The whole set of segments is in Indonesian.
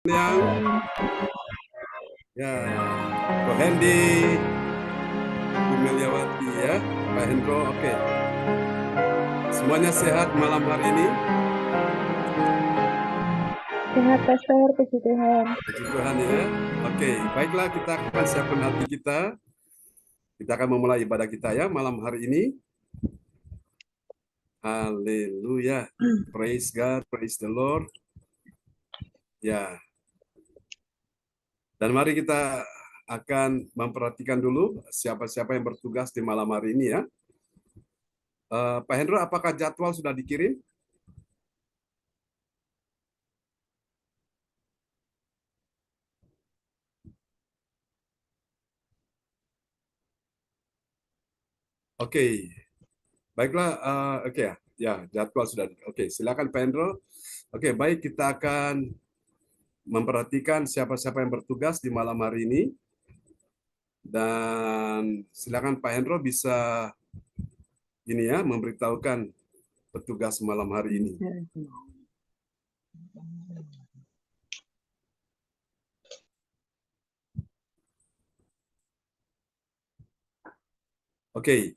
yang ya, Ko Hendy, Bu Meliawati ya, Pak Hendro, oke. Semuanya sehat malam hari ini? Sehat, Pastor. Puji Tuhan. Puji Tuhan ya. Oke, baiklah kita akan siapkan hati kita. Kita akan memulai ibadah kita ya malam hari ini. Haleluya. Praise God, praise the Lord. Ya. Dan mari kita akan memperhatikan dulu siapa-siapa yang bertugas di malam hari ini ya. Pak Hendro, apakah jadwal sudah dikirim? Oke, baiklah. Oke ya, ya jadwal sudah. Oke, silakan Pak Hendro. Oke, baik kita akan memperhatikan siapa-siapa yang bertugas di malam hari ini. Dan silakan Pak Hendro bisa ini ya memberitahukan petugas malam hari ini. Oke.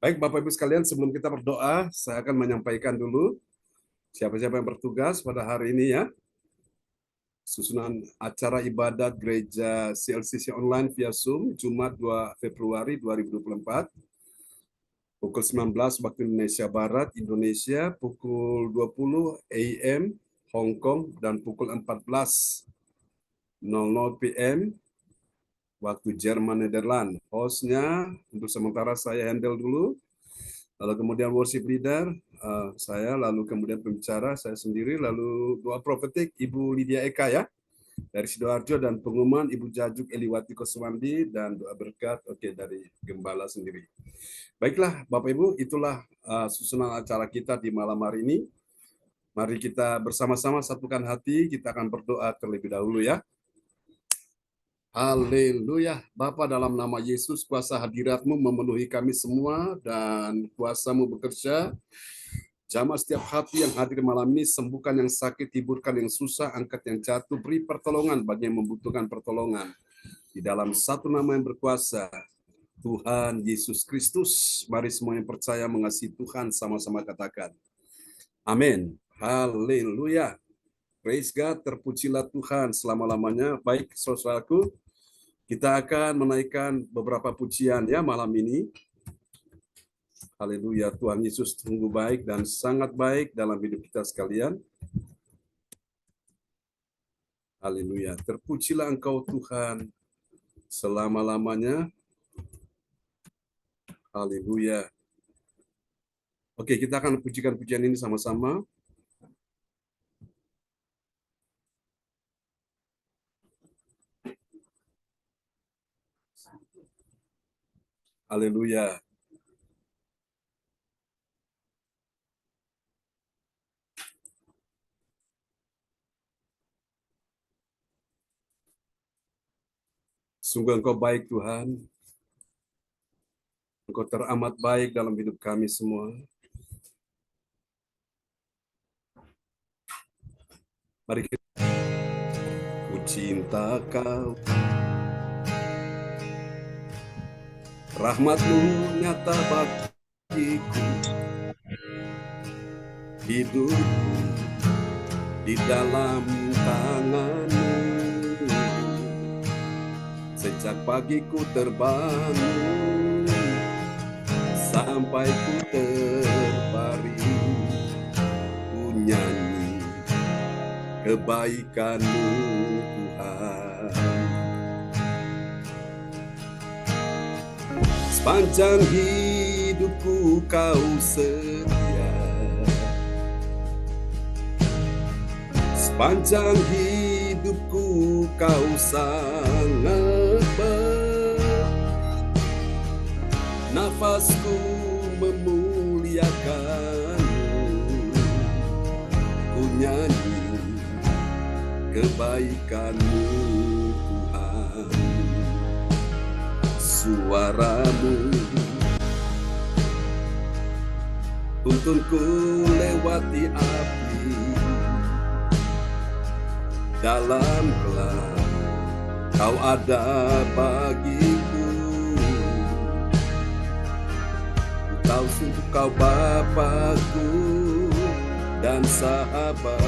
Baik Bapak Ibu sekalian, sebelum kita berdoa, saya akan menyampaikan dulu siapa-siapa yang bertugas pada hari ini ya. Susunan acara ibadat gereja CLCC online via Zoom Jumat 2 Februari 2024 pukul 19 waktu Indonesia Barat, Indonesia, pukul 20 AM Hong Kong, dan pukul 14.00 PM waktu Jerman, Nederland. Hostnya untuk sementara saya handle dulu, lalu kemudian worship leader saya, lalu kemudian pembicara saya sendiri, lalu doa profetik Ibu Lydia Eka ya dari Sidoarjo, dan pengumuman Ibu Jajuk Eliwati Koswandi, dan doa berkat dari Gembala sendiri. Baiklah Bapak Ibu, itulah susunan acara kita di malam hari ini. Mari kita bersama-sama satukan hati, kita akan berdoa terlebih dahulu ya. Haleluya. Bapa, dalam nama Yesus, kuasa hadirat-Mu memenuhi kami semua, dan kuasa-Mu bekerja. Jamah setiap hati yang hadir malam ini, sembuhkan yang sakit, hiburkan yang susah, angkat yang jatuh, beri pertolongan bagi yang membutuhkan pertolongan. Di dalam satu nama yang berkuasa, Tuhan Yesus Kristus. Mari semua yang percaya mengasihi Tuhan sama-sama katakan amin. Haleluya. Praise God, terpujilah Tuhan selama-lamanya. Baik, saudaraku, kita akan menaikkan beberapa pujian ya malam ini. Haleluya, Tuhan Yesus sungguh baik dan sangat baik dalam hidup kita sekalian. Haleluya, terpujilah Engkau Tuhan selama-lamanya. Haleluya. Oke, kita akan pujikan pujian ini sama-sama. Haleluya. Sungguh Engkau baik Tuhan. Engkau teramat baik dalam hidup kami semua. Mari kita. Ku cinta Kau, rahmat-Mu nyata bagiku, hidup di dalam tangan-Mu. Sejak pagi ku terbangun sampai ku terbaring, ku nyanyi kebaikan-Mu Tuhan. Sepanjang hidupku Kau setia, sepanjang hidupku Kau sangat baik. Nafasku memuliakan-Mu, ku nyanyi kebaikan-Mu Tuhan. Suara-Mu tuntunku lewati api, dalam gelap, Kau ada bagiku. Ku tahu sungguh Kau Bapakku dan sahabatku.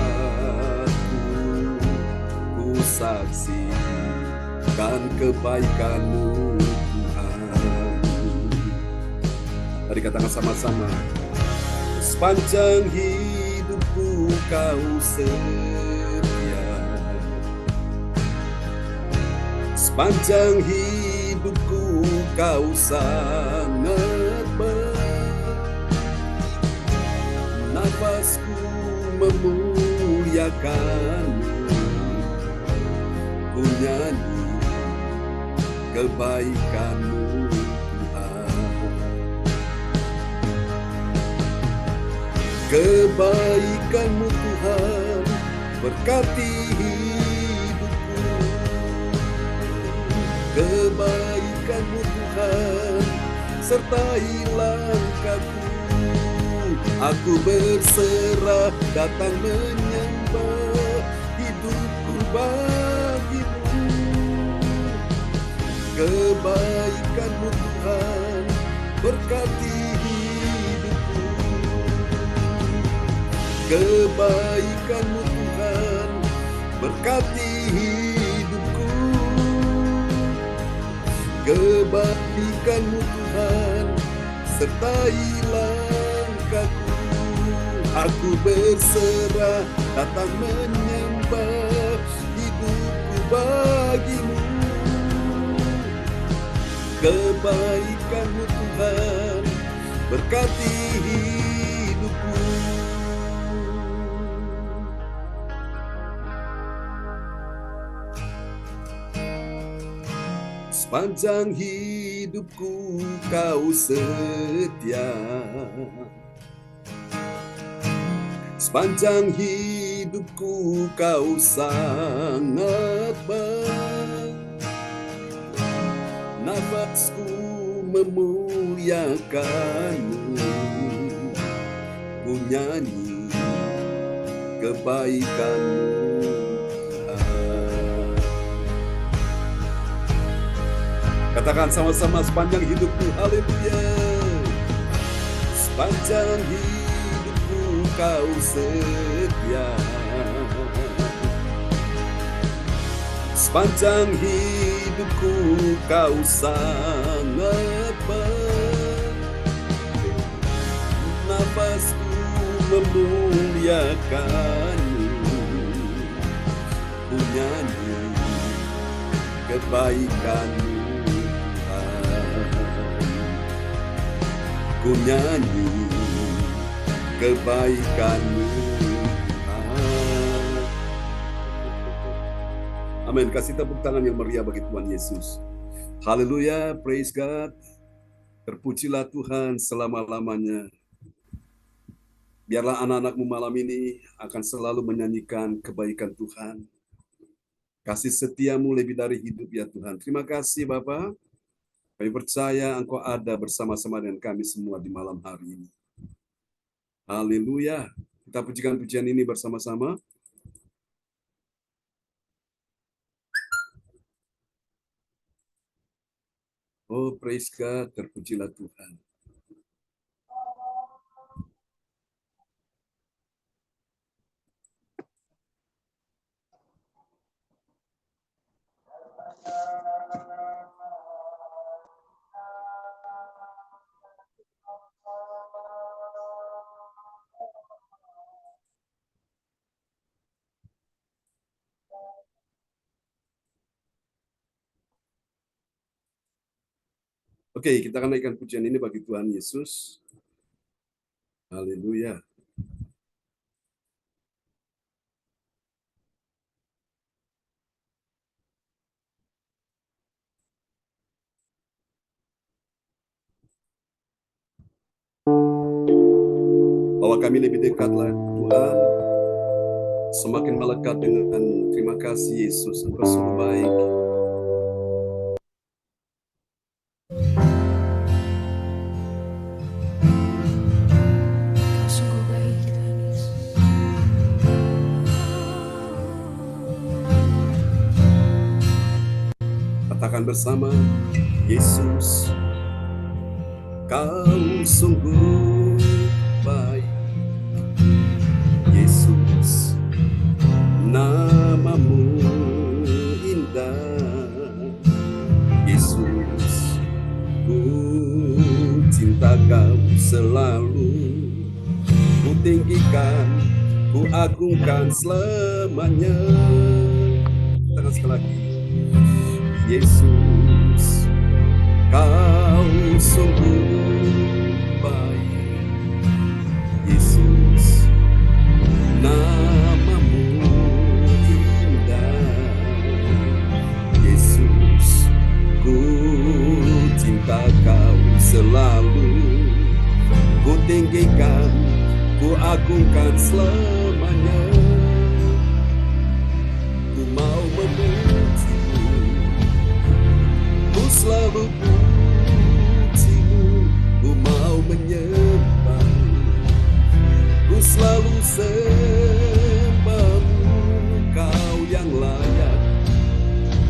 Ku saksikan kebaikan-Mu, Tuhan. Mari katakan sama-sama. Sepanjang hidupku Kau setia, sepanjang hidupku Kau sangat baik. Nafasku memuliakan-Mu, ku nyanyi kebaikan-Mu, kebaikan-Mu Tuhan berkati hidupku. Kebaikan-Mu Tuhan sertai langkahku. Aku berserah datang menyembah, hidupku bagi-Mu. Kebaikan-Mu Tuhan berkati hidupku. Kebaikan-Mu Tuhan berkati hidupku. Kebaikan-Mu Tuhan sertai langkahku. Aku berserah datang menyembah, hidupku bagi-Mu. Kebaikan-Mu Tuhan berkati hidupku. Sepanjang hidupku Kau setia, sepanjang hidupku Kau sangat baik. Nafasku memuliakan-Mu, ku nyanyi kebaikan-Mu. Katakan sama-sama, sepanjang hidupku, haleluya. Sepanjang hidupku Kau setia, sepanjang hidupku Kau sangat baik. Nafasku memuliakan-Mu, ku nyanyi kebaikan-Mu. Ku nyanyi kebaikan-Mu. Amin. Kasih tepuk tangan yang meriah bagi Tuhan Yesus. Haleluya, praise God. Terpujilah Tuhan selama-lamanya. Biarlah anak-anak-Mu malam ini akan selalu menyanyikan kebaikan Tuhan. Kasih setia-Mu lebih dari hidup ya Tuhan. Terima kasih Bapa. Kami percaya Engkau ada bersama-sama dengan kami semua di malam hari ini. Haleluya. Kita pujikan pujian ini bersama-sama. Oh, praise God, terpujilah Tuhan. Oke, kita akan naikkan pujian ini bagi Tuhan Yesus. Haleluya. Bahwa kami lebih dekatlah Tuhan, semakin melekat dengan terima kasih Yesus, Engkau sungguh baik. Katakan bersama, Yesus, Kau sungguh baik. Yesus, namamu indah. Yesus, ku cinta Kau selalu. Ku tinggikan, ku agungkan selamanya. Katakan sekali lagi, Yesus, Kau sungguh baik. Yesus, namamu indah. Yesus, ku cinta Kau selalu. Ku tinggikan, ku agungkan selamanya. Ku mau memujimu, ku selalu pujimu. Ku mau menyembahmu, ku selalu sembahmu. Kau yang layak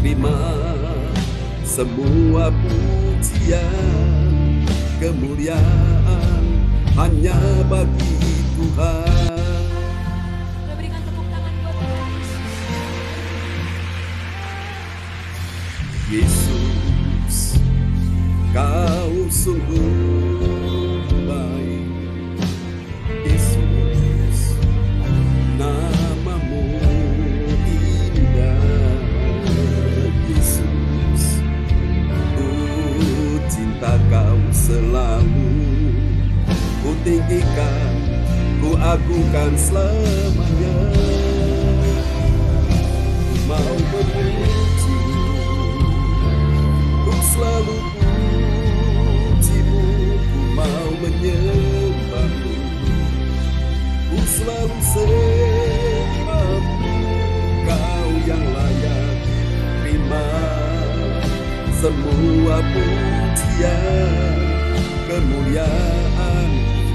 terima semua pujian, kemuliaan hanya bagi Tuhan. Berikan tepuk tangan buat Tuhan Yesus, Kau sungguh baik. Yesus, namamu indah. Yesus, ku cinta Kau selalu. Ku tinggikan, ku agungkan selamanya. Ku mau memujimu, ku selalu pujimu. Ku mau menyembahmu, ku selalu sembahmu. Kau yang layak terima semua pujian, kemuliaan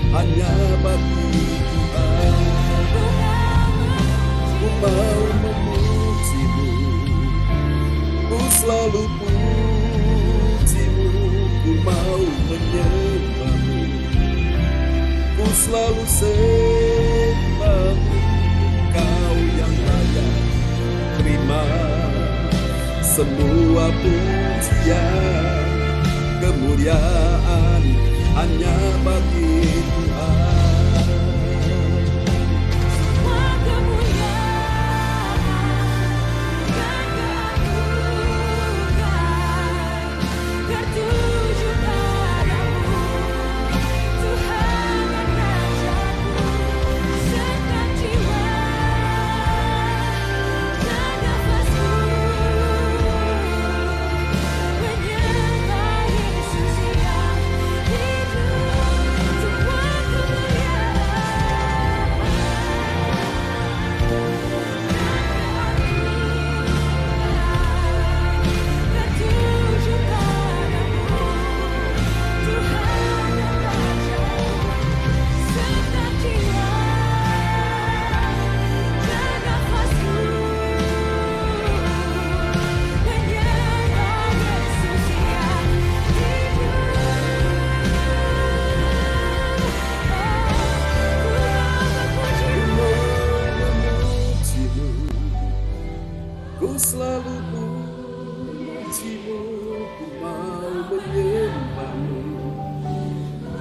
hanya bagi Tuhan. Ku mau memujimu, ku selalu pujimu. Ku mau menyembahmu, ku selalu sembahmu. Kau yang layak terima semua pujian, kemuliaan hanya bagi Tuhan. Semua kemuliaan dan keagungan tertuju padamu, Tuhan dan Rajaku. Segenap jiwa dan nafasku menyembah Yesus yang hidup. Semua tertuju padamu, Tuhan dan Rajaku. Segenap jiwa dan nafasku menyembah Yesus yang Memujimu, ku selalu pujimu. Ku mau menyembahmu,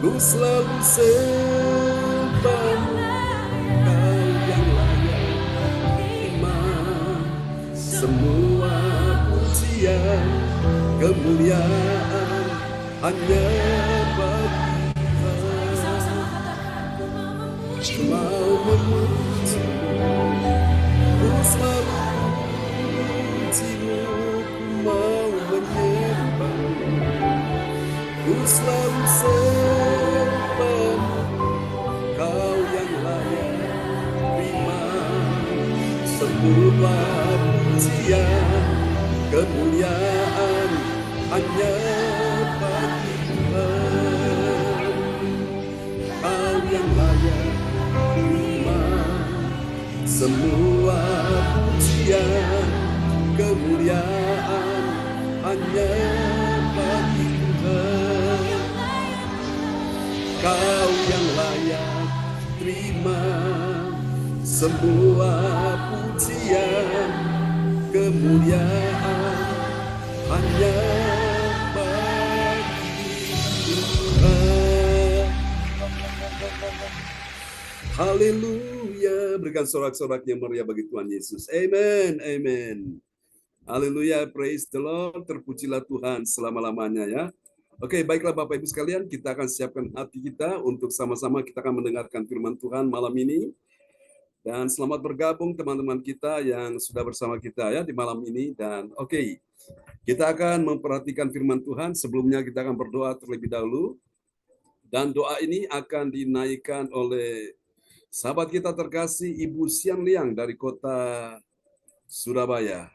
ku selalu sembahmu. Kau yang layak terima semua pujian, kemuliaan hanya bagi Tuhan. Ku mau memujimu, ku selalu pujimu. Ku mau menyembahmu, ku selalu sembahmu. Kau yang layak terima semua pujian, kemuliaan hanya bagi Tuhan. Kau yang layak terima semua pujian, kemuliaan hanya bagi Tuhan. Kau yang layak terima semua pujian, kemuliaan hanya bagi Tuhan. Haleluya, berikan sorak-soraknya meriah bagi Tuhan Yesus. Amen, amen. Haleluya, praise the Lord, terpujilah Tuhan selama-lamanya ya. Oke, baiklah Bapak Ibu sekalian, kita akan siapkan hati kita untuk sama-sama kita akan mendengarkan firman Tuhan malam ini. Dan selamat bergabung teman-teman kita yang sudah bersama kita ya di malam ini. Dan oke, kita akan memperhatikan firman Tuhan. Sebelumnya kita akan berdoa terlebih dahulu. Dan doa ini akan dinaikkan oleh sahabat kita terkasih Ibu Sian Liang dari kota Surabaya.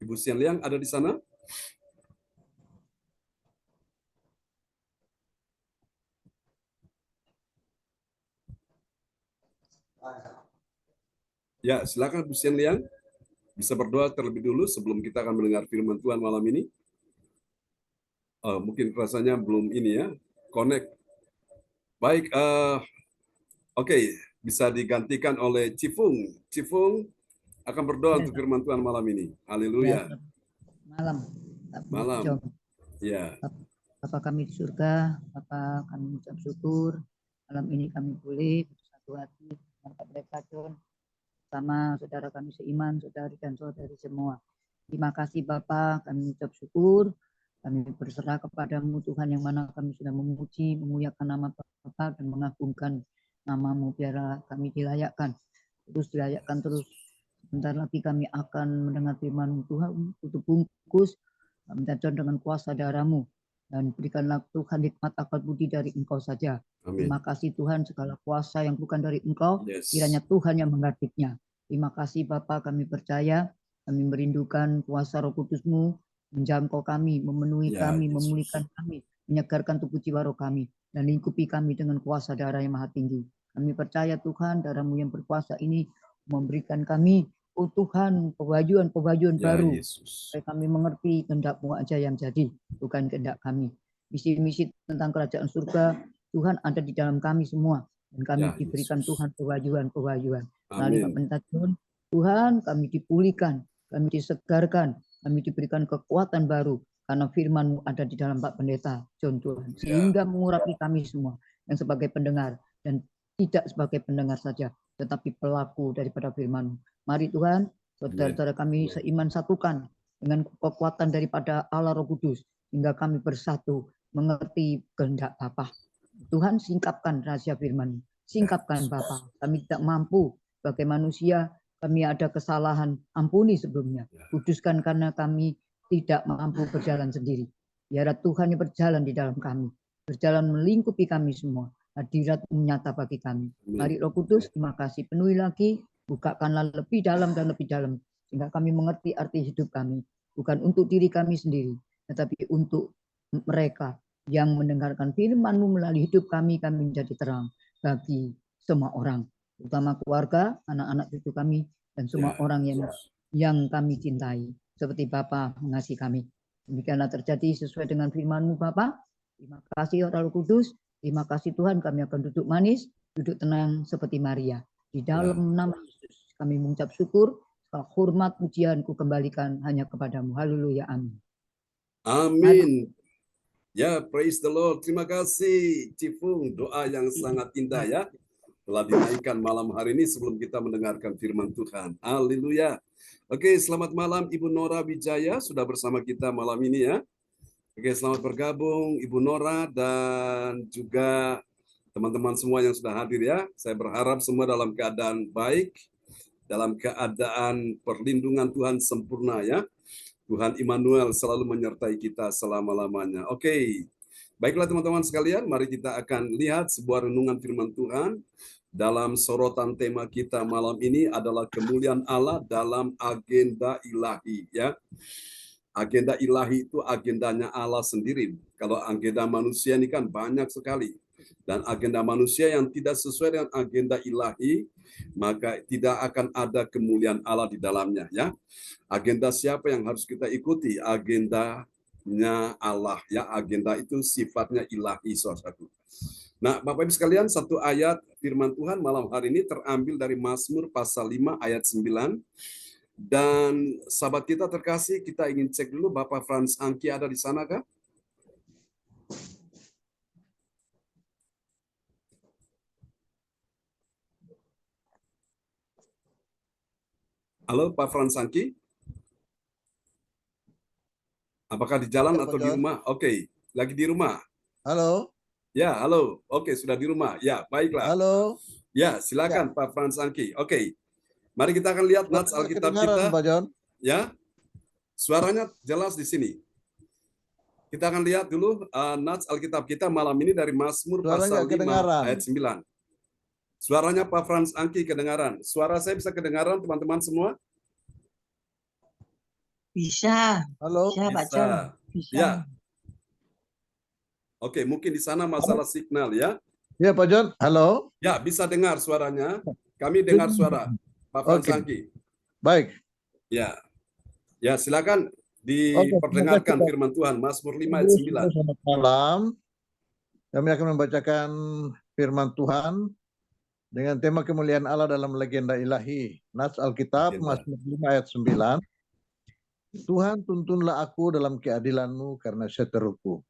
Ibu Sian Liang ada di sana? Ya, silakan Bu Sian Liang. Bisa berdoa terlebih dulu sebelum kita akan mendengar firman Tuhan malam ini. Mungkin rasanya belum ini ya, connect. Baik, oke, bisa digantikan oleh Cifung. Cifung akan berdoa untuk firman Tuhan malam ini. Haleluya. Malam. Ya. Bapa kami di surga, Bapa kami mengucap syukur. Malam ini kami boleh bersatu hati dengan mereka John, sama saudara kami seiman, saudari dan saudari semua. Terima kasih Bapa, kami mengucap syukur. Kami berserah kepadamu Tuhan yang mana kami sudah memuji, memuliakan nama Bapa dan mengagungkan namamu biarlah kami dilayakkan. Terus dilayakkan terus. Sebentar lagi kami akan mendengar firman Tuhan, tutup bungkus, kami John dengan kuasa darah-Mu. Dan berikanlah Tuhan hikmat akal budi dari Engkau saja. Amin. Terima kasih Tuhan segala kuasa yang bukan dari Engkau, Yes. kiranya Tuhan yang menggantinya. Terima kasih Bapa, kami percaya, kami merindukan kuasa Roh Kudus-Mu, menjangkau kami, memenuhi Ya, kami, Yesus. memulihkan kami, menyegarkan tubuh jiwa roh kami, dan lingkupi kami dengan kuasa darah yang maha tinggi. Kami percaya Tuhan, darah-Mu yang berkuasa ini memberikan kami, oh Tuhan, pewajuan Ya, baru, Yesus. supaya kami mengerti kehendak-Mu aja yang jadi, bukan kehendak kami. Misi-misi tentang kerajaan surga, Tuhan ada di dalam kami semua. Dan kami Ya, diberikan Yesus. Tuhan pewajuan. Melalui Pak Amin. Pendeta John, Tuhan kami dipulihkan, kami disegarkan, kami diberikan kekuatan baru. Karena firman-Mu ada di dalam Pak Pendeta John Tuhan. Ya. Sehingga mengurapi kami semua yang sebagai pendengar. Dan tidak sebagai pendengar saja, tetapi pelaku daripada firman-Mu. Mari Tuhan, saudara-saudara kami seiman satukan dengan kekuatan daripada Allah Roh Kudus, hingga kami bersatu mengerti kehendak Bapa. Tuhan, singkapkan rahasia firman-Mu. Singkapkan Bapa. Kami tidak mampu sebagai manusia, kami ada kesalahan, ampuni sebelumnya. Kuduskan karena kami tidak mampu berjalan sendiri. Biarlah Tuhan yang berjalan di dalam kami, berjalan melingkupi kami semua. Hadirat-Mu nyata bagi kami. Mari Roh Kudus, terima kasih. Penuhi lagi, bukakanlah lebih dalam dan lebih dalam, sehingga kami mengerti arti hidup kami. Bukan untuk diri kami sendiri, tetapi untuk mereka yang mendengarkan firman-Mu melalui hidup kami menjadi terang bagi semua orang, terutama keluarga, anak-anak cucu kami, dan semua orang yang kami cintai, seperti Bapa mengasihi kami. Demikianlah terjadi sesuai dengan firman-Mu Bapa. Terima kasih Roh Kudus, terima kasih Tuhan, kami akan duduk manis, duduk tenang seperti Maria. Di dalam nama Yesus kami mengucap syukur, hormat pujian ku kembalikan hanya kepadamu. Haleluya, amin. Amin. Ya, praise the Lord. Terima kasih Cifung, doa yang sangat indah ya. Telah dinaikkan malam hari ini sebelum kita mendengarkan firman Tuhan. Haleluya. Oke, selamat malam Ibu Nora Wijaya sudah bersama kita malam ini ya. Oke, selamat bergabung Ibu Nora dan juga teman-teman semua yang sudah hadir ya. Saya berharap semua dalam keadaan baik, dalam keadaan perlindungan Tuhan sempurna ya. Tuhan Immanuel selalu menyertai kita selama-lamanya. Oke, baiklah teman-teman sekalian, mari kita akan lihat sebuah renungan firman Tuhan. Dalam sorotan tema kita malam ini adalah kemuliaan Allah dalam agenda ilahi ya. Agenda ilahi itu agendanya Allah sendiri. Kalau agenda manusia ini kan banyak sekali. Dan agenda manusia yang tidak sesuai dengan agenda ilahi, maka tidak akan ada kemuliaan Allah di dalamnya. Ya, agenda siapa yang harus kita ikuti? Agendanya Allah. Ya, agenda itu sifatnya ilahi, saudaraku. Nah, Bapak Ibu sekalian, satu ayat firman Tuhan malam hari ini terambil dari Mazmur pasal 5 ayat 9. Dan sahabat kita terkasih, kita ingin cek dulu Bapak Frans Angki ada di sana kah? Halo Pak Frans Angki? Apakah di jalan Ya, atau Pak di John. rumah? Oke, lagi di rumah. Halo, Ya, halo. Oke, sudah di rumah. Ya, baiklah. halo. Ya, silakan Pak Frans Angki. Oke. Mari kita akan lihat nats Suara Alkitab kedengaran, kita. Pak John. Ya, suaranya jelas di sini. Kita akan lihat dulu nats Alkitab kita malam ini dari Mazmur Suara pasal nggak 5 kedengaran. ayat 9. Suaranya Pak Frans Angki kedengaran. Suara saya bisa kedengaran teman-teman semua? Bisa, Halo, bisa Pak Bisa. John. Bisa. Ya. Oke, mungkin di sana masalah signal ya. ya Pak John. Halo, Ya, bisa dengar suaranya. Kami dengar suara Pak Frans Oke. Angki. baik. Ya. Ya, silakan terima diperdengarkan kasih, Pak. firman Tuhan Mazmur 5 ayat 9. Selamat malam. Kami akan membacakan firman Tuhan dengan tema kemuliaan Allah dalam legenda ilahi. Nats Alkitab, Legenda. Mazmur 5 ayat 9. Tuhan, tuntunlah aku dalam keadilan-Mu karena seteruku.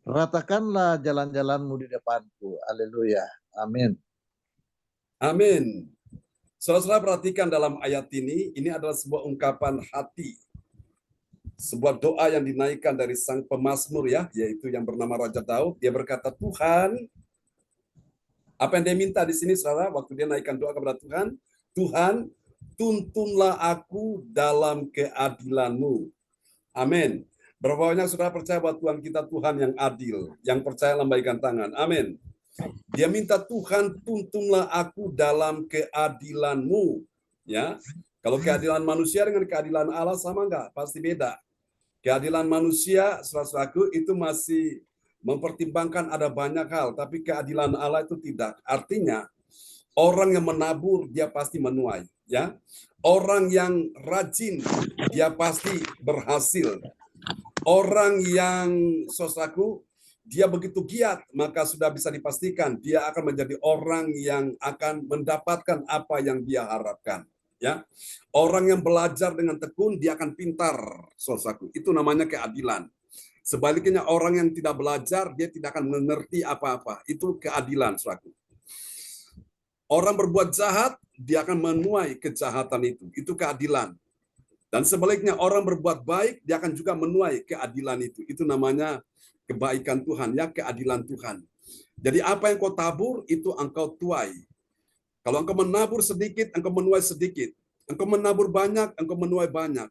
Ratakanlah jalan-jalan-Mu di depanku. Haleluya. Amin. Amin. Saudara-saudara perhatikan dalam ayat ini adalah sebuah ungkapan hati. Sebuah doa yang dinaikkan dari sang pemazmur ya, yaitu yang bernama Raja Daud. Dia berkata, Tuhan, apa yang dia minta di sini saudara, waktu dia naikkan doa kepada Tuhan, Tuhan, tuntunlah aku dalam keadilan-Mu. Amin. Berapa banyak saudara percaya bahwa Tuhan kita Tuhan yang adil, yang percaya lambaikan tangan. Amin. Dia minta Tuhan tuntunlah aku dalam keadilan-Mu. Ya, kalau keadilan manusia dengan keadilan Allah sama enggak? Pasti beda. Keadilan manusia, saudaraku, itu masih mempertimbangkan ada banyak hal, tapi keadilan Allah itu tidak. Artinya orang yang menabur dia pasti menuai. Ya, orang yang rajin dia pasti berhasil. Orang yang saudaraku dia begitu giat, maka sudah bisa dipastikan dia akan menjadi orang yang akan mendapatkan apa yang dia harapkan. Ya, orang yang belajar dengan tekun dia akan pintar, saudaraku. Itu namanya keadilan. Sebaliknya orang yang tidak belajar dia tidak akan mengerti apa-apa. Itu keadilan, saudaraku. Orang berbuat jahat dia akan menuai kejahatan itu. Itu keadilan. Dan sebaliknya orang berbuat baik dia akan juga menuai keadilan itu. Itu namanya kebaikan Tuhan, ya, keadilan Tuhan. Jadi apa yang kau tabur itu engkau tuai. Kalau engkau menabur sedikit, engkau menuai sedikit. Engkau menabur banyak, engkau menuai banyak.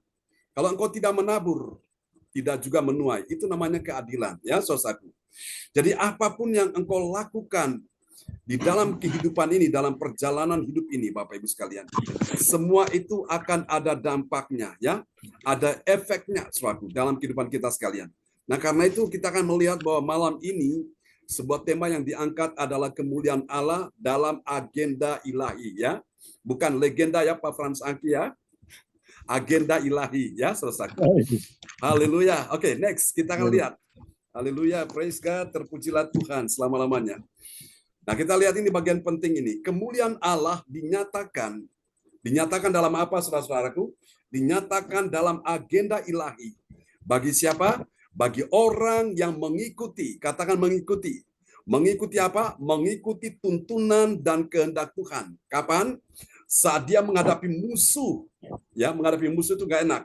Kalau engkau tidak menabur, tidak juga menuai. Itu namanya keadilan, ya, saudaraku. Jadi apapun yang engkau lakukan di dalam kehidupan ini, dalam perjalanan hidup ini, Bapak Ibu sekalian, semua itu akan ada dampaknya, ya, ada efeknya, saudaraku, dalam kehidupan kita sekalian. Nah, karena itu kita akan melihat bahwa malam ini sebuah tema yang diangkat adalah kemuliaan Allah dalam agenda ilahi, ya, bukan legenda ya Pak Frans Angki ya, agenda ilahi, ya, saudaraku. Haleluya. Oke, next kita akan lihat. Haleluya, praise God, terpujilah Tuhan selama-lamanya. Nah, kita lihat ini bagian penting ini. Kemuliaan Allah dinyatakan dalam apa, saudara-saudaraku? Dinyatakan dalam agenda ilahi. Bagi siapa? Bagi orang yang mengikuti. Katakan mengikuti. Mengikuti apa? Mengikuti tuntunan dan kehendak Tuhan. Kapan? Saat dia menghadapi musuh. Ya, menghadapi musuh itu gak enak.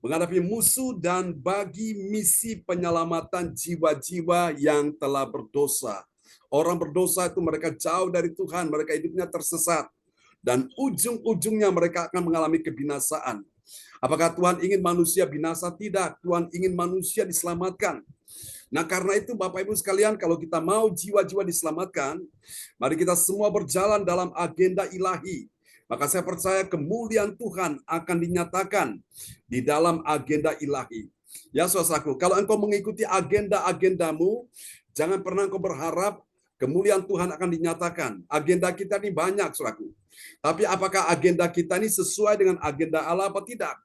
Menghadapi musuh dan bagi misi penyelamatan jiwa-jiwa yang telah berdosa. Orang berdosa itu mereka jauh dari Tuhan, mereka hidupnya tersesat. Dan ujung-ujungnya mereka akan mengalami kebinasaan. Apakah Tuhan ingin manusia binasa? Tidak. Tuhan ingin manusia diselamatkan. Nah, karena itu Bapak Ibu sekalian, kalau kita mau jiwa-jiwa diselamatkan, mari kita semua berjalan dalam agenda ilahi. Maka saya percaya kemuliaan Tuhan akan dinyatakan di dalam agenda ilahi. Ya saudaraku, kalau engkau mengikuti agenda-agendamu, jangan pernah engkau berharap kemuliaan Tuhan akan dinyatakan. Agenda kita ini banyak, saudaraku. Tapi apakah agenda kita ini sesuai dengan agenda Allah apa tidak?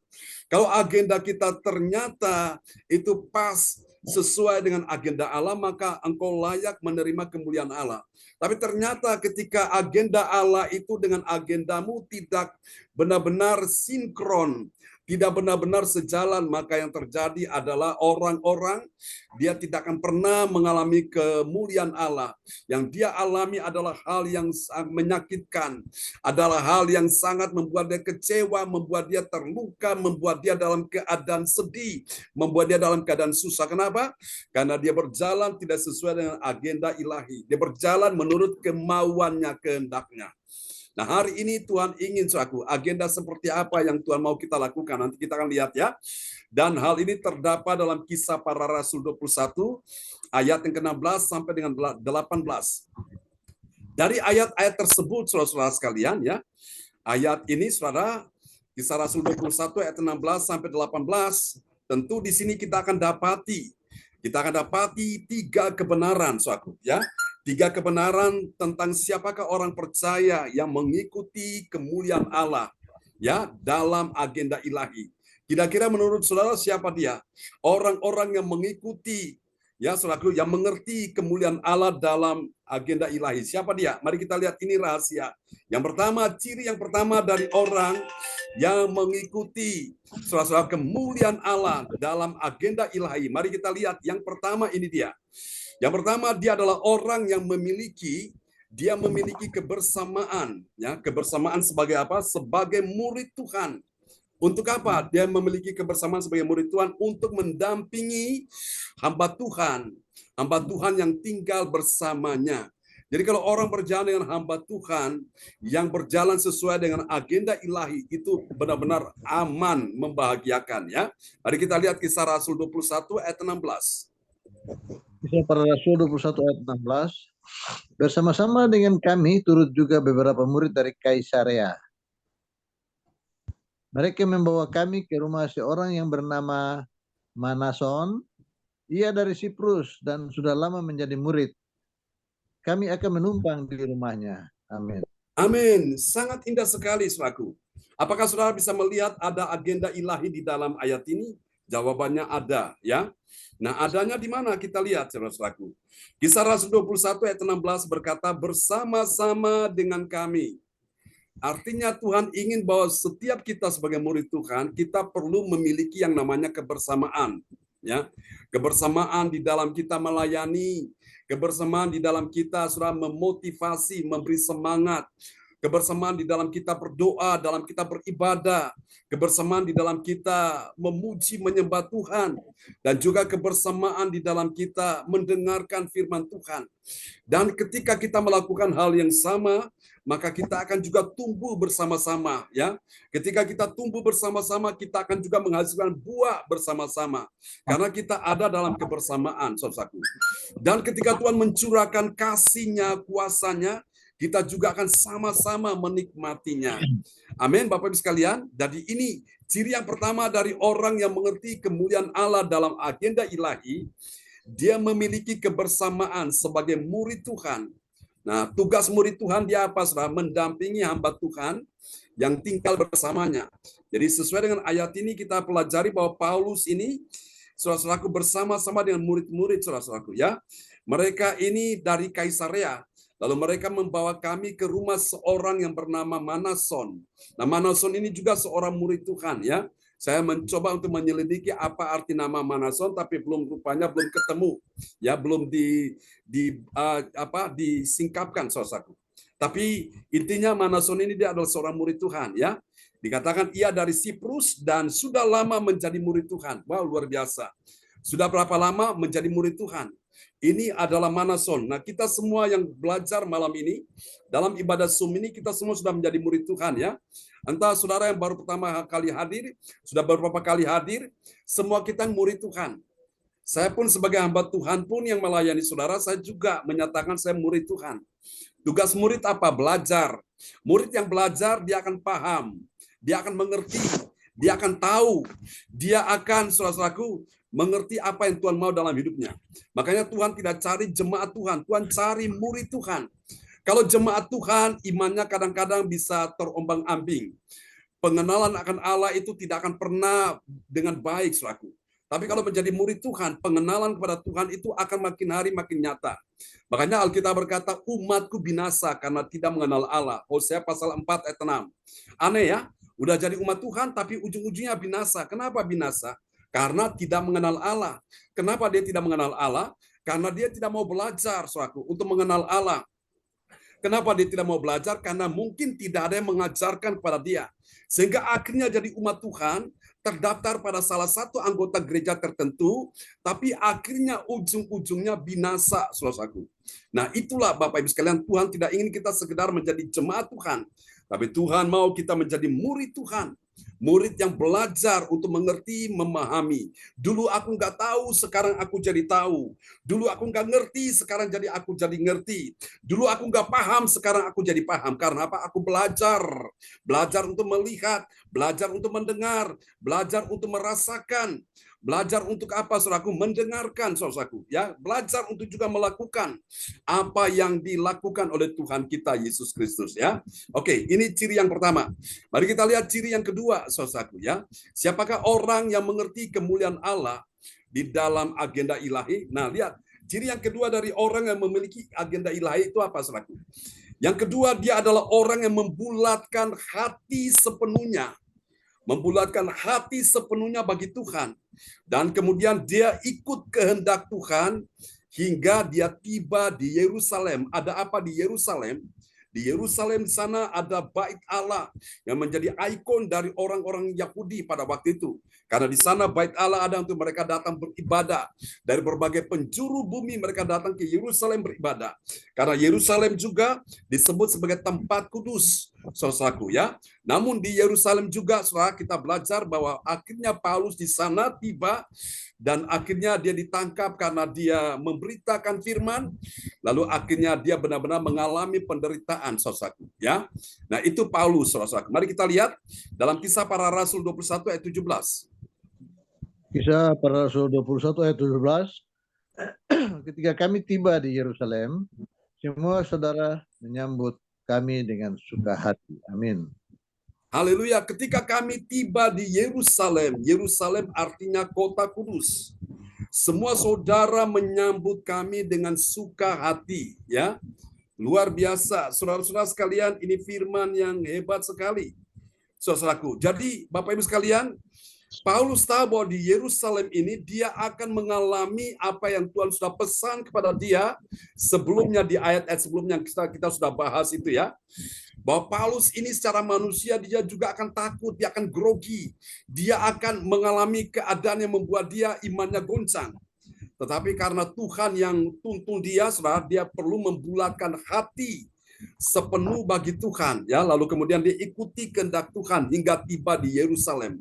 Kalau agenda kita ternyata itu pas sesuai dengan agenda Allah, maka engkau layak menerima kemuliaan Allah. Tapi ternyata ketika agenda Allah itu dengan agendamu tidak benar-benar sinkron, tidak benar-benar sejalan, maka yang terjadi adalah orang-orang dia tidak akan pernah mengalami kemuliaan Allah. Yang dia alami adalah hal yang menyakitkan, adalah hal yang sangat membuat dia kecewa, membuat dia terluka, membuat dia dalam keadaan sedih, membuat dia dalam keadaan susah. Kenapa? Karena dia berjalan tidak sesuai dengan agenda ilahi. Dia berjalan menurut kemauannya, kehendaknya. Nah, hari ini Tuhan ingin, saudaraku, agenda seperti apa yang Tuhan mau kita lakukan. Nanti kita akan lihat ya. Dan hal ini terdapat dalam Kisah Para Rasul 21, ayat yang ke-16 sampai dengan 18. Dari ayat-ayat tersebut, saudara-saudara sekalian, ya, ayat ini, saudara, Kisah Rasul 21, ayat 16 sampai 18, tentu di sini kita akan dapati 3 kebenaran, saudaraku, ya. 3 kebenaran tentang siapakah orang percaya yang mengikuti kemuliaan Allah ya dalam agenda ilahi. Kira-kira menurut saudara siapa dia? Orang-orang yang mengikuti ya saudaraku yang mengerti kemuliaan Allah dalam agenda ilahi. Siapa dia? Mari kita lihat, ini rahasia. Yang pertama, ciri yang pertama dari orang yang mengikuti saudara-saudara kemuliaan Allah dalam agenda ilahi. Mari kita lihat yang pertama, ini dia. Yang pertama, dia adalah orang yang memiliki kebersamaan, ya, kebersamaan sebagai apa? Sebagai murid Tuhan. Untuk apa? Dia memiliki kebersamaan sebagai murid Tuhan untuk mendampingi hamba Tuhan yang tinggal bersamanya. Jadi kalau orang berjalan dengan hamba Tuhan yang berjalan sesuai dengan agenda ilahi, itu benar-benar aman, membahagiakan ya. Mari kita lihat Kisah Rasul 21 ayat 16. Kisah Para Rasul 21 ayat 16. Bersama-sama dengan kami turut juga beberapa murid dari Kaisarea. Mereka membawa kami ke rumah seorang yang bernama Manason. Ia dari Siprus dan sudah lama menjadi murid. Kami akan menumpang di rumahnya. Amin. Amin. Sangat indah sekali, saudaraku. Apakah saudara bisa melihat ada agenda ilahi di dalam ayat ini? Jawabannya ada, ya. Nah, adanya di mana? Kita lihat, saudara-saudaraku. Kisah Rasul 21 ayat 16 berkata, bersama-sama dengan kami. Artinya Tuhan ingin bahwa setiap kita sebagai murid Tuhan, kita perlu memiliki yang namanya kebersamaan. Ya, kebersamaan di dalam kita melayani, kebersamaan di dalam kita sudah memotivasi, memberi semangat, kebersamaan di dalam kita berdoa, dalam kita beribadah, kebersamaan di dalam kita memuji, menyembah Tuhan, dan juga kebersamaan di dalam kita mendengarkan firman Tuhan. Dan ketika kita melakukan hal yang sama, maka kita akan juga tumbuh bersama-sama, ya. Ketika kita tumbuh bersama-sama, kita akan juga menghasilkan buah bersama-sama, karena kita ada dalam kebersamaan, saudaraku. Dan ketika Tuhan mencurahkan kasih-Nya, kuasa-Nya, kita juga akan sama-sama menikmatinya. Amin, Bapak Ibu sekalian. Jadi ini ciri yang pertama dari orang yang mengerti kemuliaan Allah dalam agenda ilahi. Dia memiliki kebersamaan sebagai murid Tuhan. Nah, tugas murid Tuhan dia apa? Saudara? Mendampingi hamba Tuhan yang tinggal bersamanya. Jadi sesuai dengan ayat ini kita pelajari bahwa Paulus ini saudara-saudaraku bersama-sama dengan murid-murid saudara-saudaraku ya. Mereka ini dari Kaisarea. Lalu mereka membawa kami ke rumah seorang yang bernama Manason. Nah, Manason ini juga seorang murid Tuhan ya. Saya mencoba untuk menyelidiki apa arti nama Manason, tapi belum ketemu, ya belum disingkapkan, saudaraku. Tapi intinya Manason ini dia adalah seorang murid Tuhan, ya. Dikatakan ia dari Siprus dan sudah lama menjadi murid Tuhan. Wow, luar biasa. Sudah berapa lama menjadi murid Tuhan? Ini adalah Manason. Nah, kita semua yang belajar malam ini, dalam ibadah Zoom ini, kita semua sudah menjadi murid Tuhan, ya. Entah saudara yang baru pertama kali hadir, sudah beberapa kali hadir, semua kita murid Tuhan. Saya pun sebagai hamba Tuhan pun yang melayani saudara, saya juga menyatakan saya murid Tuhan. Tugas murid apa? Belajar. Murid yang belajar, dia akan paham, dia akan mengerti, dia akan tahu, dia akan, saudaraku, mengerti apa yang Tuhan mau dalam hidupnya. Makanya Tuhan tidak cari jemaat Tuhan, Tuhan cari murid Tuhan. Kalau jemaat Tuhan, imannya kadang-kadang bisa terombang-ambing. Pengenalan akan Allah itu tidak akan pernah dengan baik, saudaraku. Tapi kalau menjadi murid Tuhan, pengenalan kepada Tuhan itu akan makin hari makin nyata. Makanya Alkitab berkata, umatku binasa karena tidak mengenal Allah. Hosea pasal 4 ayat 6. Aneh ya, udah jadi umat Tuhan tapi ujung-ujungnya binasa. Kenapa binasa? Karena tidak mengenal Allah. Kenapa dia tidak mengenal Allah? Karena dia tidak mau belajar, saudaraku, untuk mengenal Allah. Kenapa dia tidak mau belajar? Karena mungkin tidak ada yang mengajarkan kepada dia. Sehingga akhirnya jadi umat Tuhan, terdaftar pada salah satu anggota gereja tertentu, tapi akhirnya ujung-ujungnya binasa, saudaraku. Nah, itulah Bapak Ibu sekalian, Tuhan tidak ingin kita sekedar menjadi jemaat Tuhan, tapi Tuhan mau kita menjadi murid Tuhan. Murid yang belajar untuk mengerti, memahami. Dulu aku nggak tahu, sekarang aku jadi tahu. Dulu aku nggak ngerti, sekarang jadi aku jadi ngerti. Dulu aku nggak paham, sekarang aku jadi paham. Karena apa? Aku belajar. Belajar untuk melihat, belajar untuk mendengar, belajar untuk merasakan. Belajar untuk apa, saudaraku? Mendengarkan, saudaraku. Ya, belajar untuk juga melakukan apa yang dilakukan oleh Tuhan kita Yesus Kristus. Ya, oke. Ini ciri yang pertama. Mari kita lihat ciri yang kedua, saudaraku. Ya, siapakah orang yang mengerti kemuliaan Allah di dalam agenda ilahi? Nah, lihat ciri yang kedua dari orang yang memiliki agenda ilahi itu apa, saudaraku? Yang kedua, dia adalah orang yang membulatkan hati sepenuhnya. Membulatkan hati sepenuhnya bagi Tuhan. Dan kemudian dia ikut kehendak Tuhan hingga dia tiba di Yerusalem. Ada apa di Yerusalem? Di Yerusalem sana ada bait Allah yang menjadi ikon dari orang-orang Yahudi pada waktu itu. Karena di sana bait Allah ada untuk mereka datang beribadah. Dari berbagai penjuru bumi mereka datang ke Yerusalem beribadah. Karena Yerusalem juga disebut sebagai tempat kudus, saudaraku ya. Namun di Yerusalem juga, saudara, kita belajar bahwa akhirnya Paulus di sana tiba dan akhirnya dia ditangkap karena dia memberitakan firman. Lalu akhirnya dia benar-benar mengalami penderitaan, saudaraku ya. Nah, itu Paulus, saudaraku. Mari kita lihat dalam Kisah Para Rasul 21 ayat 17. Kisah Para Rasul 21 ayat 17. Ketika kami tiba di Yerusalem, semua saudara menyambut kami dengan suka hati. Amin. Haleluya, ketika kami tiba di Yerusalem, Yerusalem artinya kota kudus. Semua saudara menyambut kami dengan suka hati, ya. Luar biasa, saudara-saudara sekalian, ini firman yang hebat sekali. Saudaraku, jadi Bapak Ibu sekalian, Paulus tahu bahwa di Yerusalem ini dia akan mengalami apa yang Tuhan sudah pesan kepada dia sebelumnya di ayat-ayat sebelumnya kita sudah bahas itu ya. Bahwa Paulus ini secara manusia dia juga akan takut, dia akan grogi. Dia akan mengalami keadaan yang membuat dia imannya goncang. Tetapi karena Tuhan yang tuntun dia, saudara, dia perlu membulatkan hati sepenuh bagi Tuhan, ya. Lalu kemudian dia ikuti kehendak Tuhan hingga tiba di Yerusalem.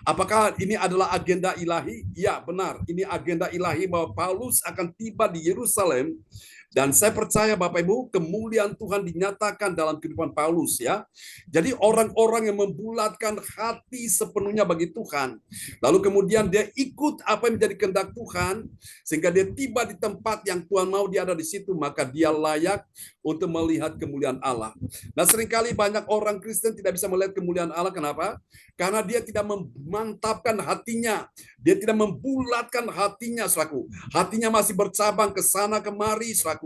Apakah ini adalah agenda ilahi? Ya, benar. Ini agenda ilahi bahwa Paulus akan tiba di Yerusalem. Dan saya percaya Bapak Ibu, kemuliaan Tuhan dinyatakan dalam kehidupan Paulus ya. Jadi orang-orang yang membulatkan hati sepenuhnya bagi Tuhan, lalu kemudian dia ikut apa yang menjadi kehendak Tuhan, sehingga dia tiba di tempat yang Tuhan mau dia ada di situ, maka dia layak untuk melihat kemuliaan Allah. Nah, seringkali banyak orang Kristen tidak bisa melihat kemuliaan Allah. Kenapa? Karena dia tidak memantapkan hatinya, dia tidak membulatkan hatinya, saudaraku. Hatinya masih bercabang ke sana kemari, saudaraku.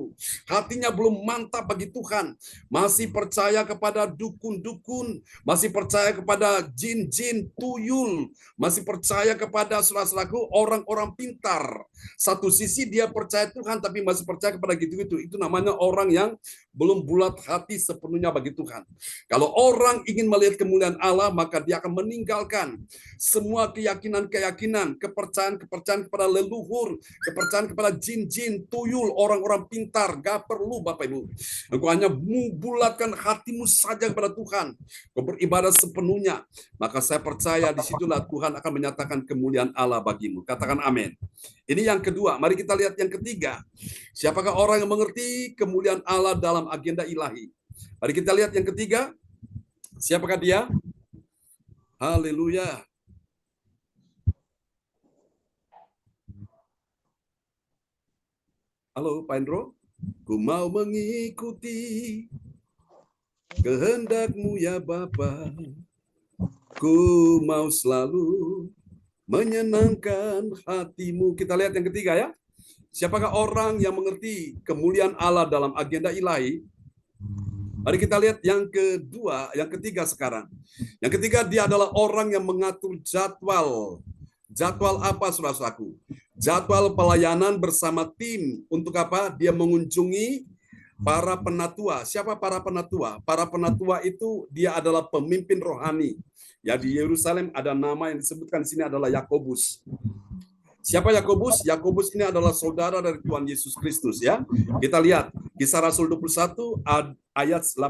Hatinya belum mantap bagi Tuhan, masih percaya kepada dukun-dukun, masih percaya kepada jin-jin, tuyul, masih percaya kepada saudara-saudaraku orang-orang pintar. Satu sisi dia percaya Tuhan tapi masih percaya kepada gitu-gitu. Itu namanya orang yang belum bulat hati sepenuhnya bagi Tuhan. Kalau orang ingin melihat kemuliaan Allah, maka dia akan meninggalkan semua keyakinan-keyakinan, kepercayaan-kepercayaan kepada leluhur, kepercayaan kepada jin-jin, tuyul, orang-orang pintar. Gak perlu Bapak Ibu. Engkau hanya bulatkan hatimu saja kepada Tuhan. Kau beribadah sepenuhnya. Maka saya percaya disitulah Tuhan akan menyatakan kemuliaan Allah bagimu. Katakan amin. Ini yang kedua. Mari kita lihat yang ketiga. Siapakah orang yang mengerti kemuliaan Allah dalam agenda ilahi? Mari kita lihat yang ketiga. Siapakah dia? Haleluya. Halo, Pak Indro. Ku mau mengikuti kehendak-Mu ya Bapa. Ku mau selalu menyenangkan hati-Mu. Kita lihat yang ketiga ya. Siapakah orang yang mengerti kemuliaan Allah dalam agenda ilahi? Mari kita lihat yang kedua, yang ketiga sekarang. Yang ketiga, dia adalah orang yang mengatur jadwal. Jadwal apa, saudaraku? Jadwal pelayanan bersama tim. Untuk apa? Dia mengunjungi para penatua. Siapa para penatua? Para penatua itu dia adalah pemimpin rohani. Ya, di Yerusalem ada nama yang disebutkan di sini adalah Yakobus. Siapa Yakobus? Yakobus ini adalah saudara dari Tuhan Yesus Kristus ya. Kita lihat Kisah Rasul 21 ayat 18.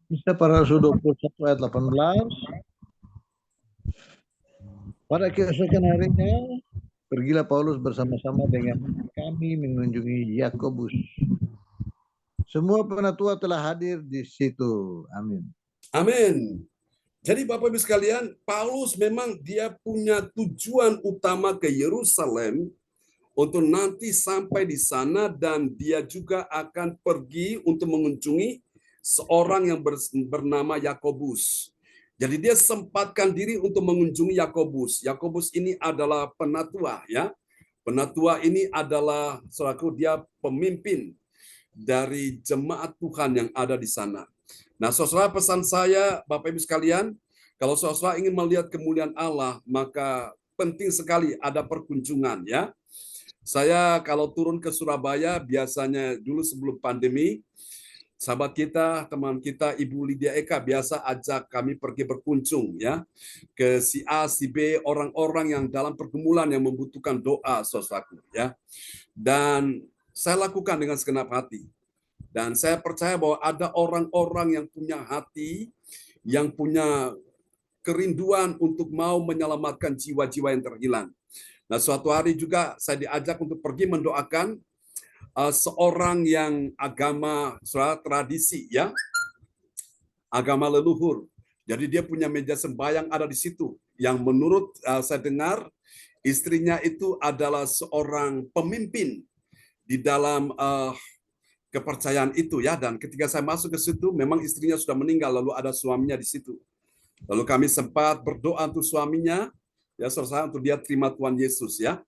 Kisah para Rasul 21 ayat 18. Pada keesokan harinya, pergilah Paulus bersama-sama dengan kami mengunjungi Yakobus. Semua penatua telah hadir di situ. Amin. Amin. Jadi Bapak Ibu sekalian, Paulus memang dia punya tujuan utama ke Yerusalem untuk nanti sampai di sana, dan dia juga akan pergi untuk mengunjungi seorang yang bernama Yakobus. Jadi dia sempatkan diri untuk mengunjungi Yakobus. Yakobus ini adalah penatua ya. Penatua ini adalah selaku dia pemimpin dari jemaat Tuhan yang ada di sana. Nah, saudara, pesan saya, Bapak Ibu sekalian, kalau saudara ingin melihat kemuliaan Allah, maka penting sekali ada perkunjungan ya. Saya kalau turun ke Surabaya, biasanya dulu sebelum pandemi, sahabat kita, teman kita, Ibu Lydia Eka biasa ajak kami pergi berkunjung ya ke si A, si B, orang-orang yang dalam pergumulan yang membutuhkan doa, saudaraku ya. Dan saya lakukan dengan segenap hati. Dan saya percaya bahwa ada orang-orang yang punya hati, yang punya kerinduan untuk mau menyelamatkan jiwa-jiwa yang terhilang. Nah, suatu hari juga saya diajak untuk pergi mendoakan seorang yang agama tradisi ya, agama leluhur. Jadi dia punya meja sembahyang ada di situ. Yang menurut saya dengar, istrinya itu adalah seorang pemimpin di dalam kepercayaan itu ya. Dan ketika saya masuk ke situ, memang istrinya sudah meninggal, lalu ada suaminya di situ. Lalu kami sempat berdoa untuk suaminya, ya saudara, untuk dia terima Tuhan Yesus ya.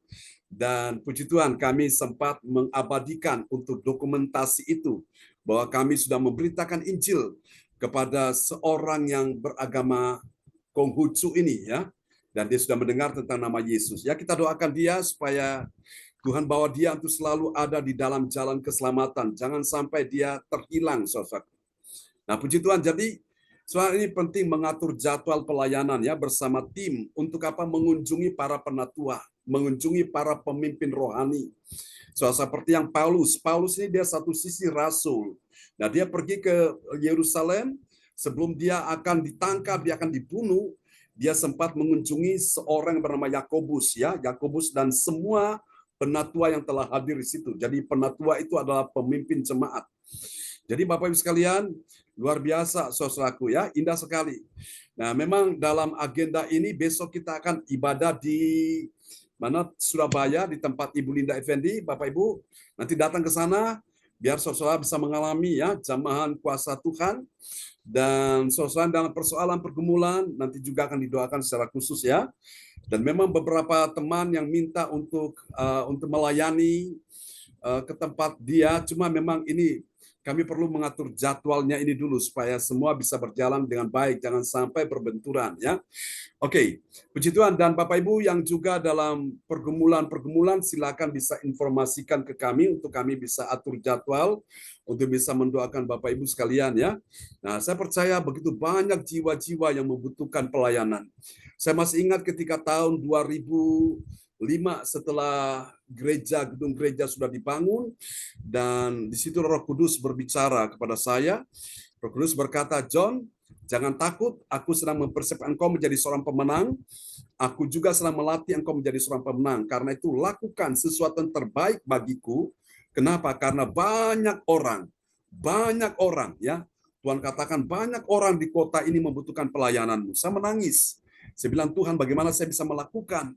Dan puji Tuhan, kami sempat mengabadikan untuk dokumentasi itu, bahwa kami sudah memberitakan Injil kepada seorang yang beragama Konghucu ini ya. Dan dia sudah mendengar tentang nama Yesus. Ya, kita doakan dia supaya Tuhan bawa dia untuk selalu ada di dalam jalan keselamatan. Jangan sampai dia terhilang, saudara. Nah, puji Tuhan. Jadi, soal ini penting mengatur jadwal pelayanan ya bersama tim untuk apa? Mengunjungi para penatua, mengunjungi para pemimpin rohani. Soal seperti yang Paulus. Paulus ini dia satu sisi rasul. Nah, dia pergi ke Yerusalem sebelum dia akan ditangkap, dia akan dibunuh. Dia sempat mengunjungi seorang yang bernama Yakobus ya, Yakobus dan semua penatua yang telah hadir di situ. Jadi penatua itu adalah pemimpin jemaat. Jadi Bapak Ibu sekalian, luar biasa saudaraku ya, indah sekali. Nah, memang dalam agenda ini besok kita akan ibadah di mana? Surabaya, di tempat Ibu Linda Effendi. Bapak Ibu nanti datang ke sana biar saudara bisa mengalami ya jamahan kuasa Tuhan. Dan saudara dalam persoalan pergumulan nanti juga akan didoakan secara khusus ya. Dan memang beberapa teman yang minta untuk melayani ke tempat dia, cuma memang ini kami perlu mengatur jadwalnya ini dulu supaya semua bisa berjalan dengan baik, jangan sampai berbenturan ya. Oke, puji Tuhan. Dan Bapak Ibu yang juga dalam pergumulan silakan bisa informasikan ke kami untuk kami bisa atur jadwal untuk bisa mendoakan Bapak Ibu sekalian ya. Nah, saya percaya begitu banyak jiwa-jiwa yang membutuhkan pelayanan. Saya masih ingat ketika tahun 2005 setelah gedung gereja sudah dibangun, dan di situ Roh Kudus berbicara kepada saya. Roh Kudus berkata, "John, jangan takut, aku sedang mempersiapkan engkau menjadi seorang pemenang. Aku juga sedang melatih engkau menjadi seorang pemenang. Karena itu lakukan sesuatu yang terbaik bagiku." Kenapa? Karena banyak orang banyak orang ya. Tuhan katakan banyak orang di kota ini membutuhkan pelayananmu. Saya menangis. Saya bilang, Tuhan bagaimana saya bisa melakukan?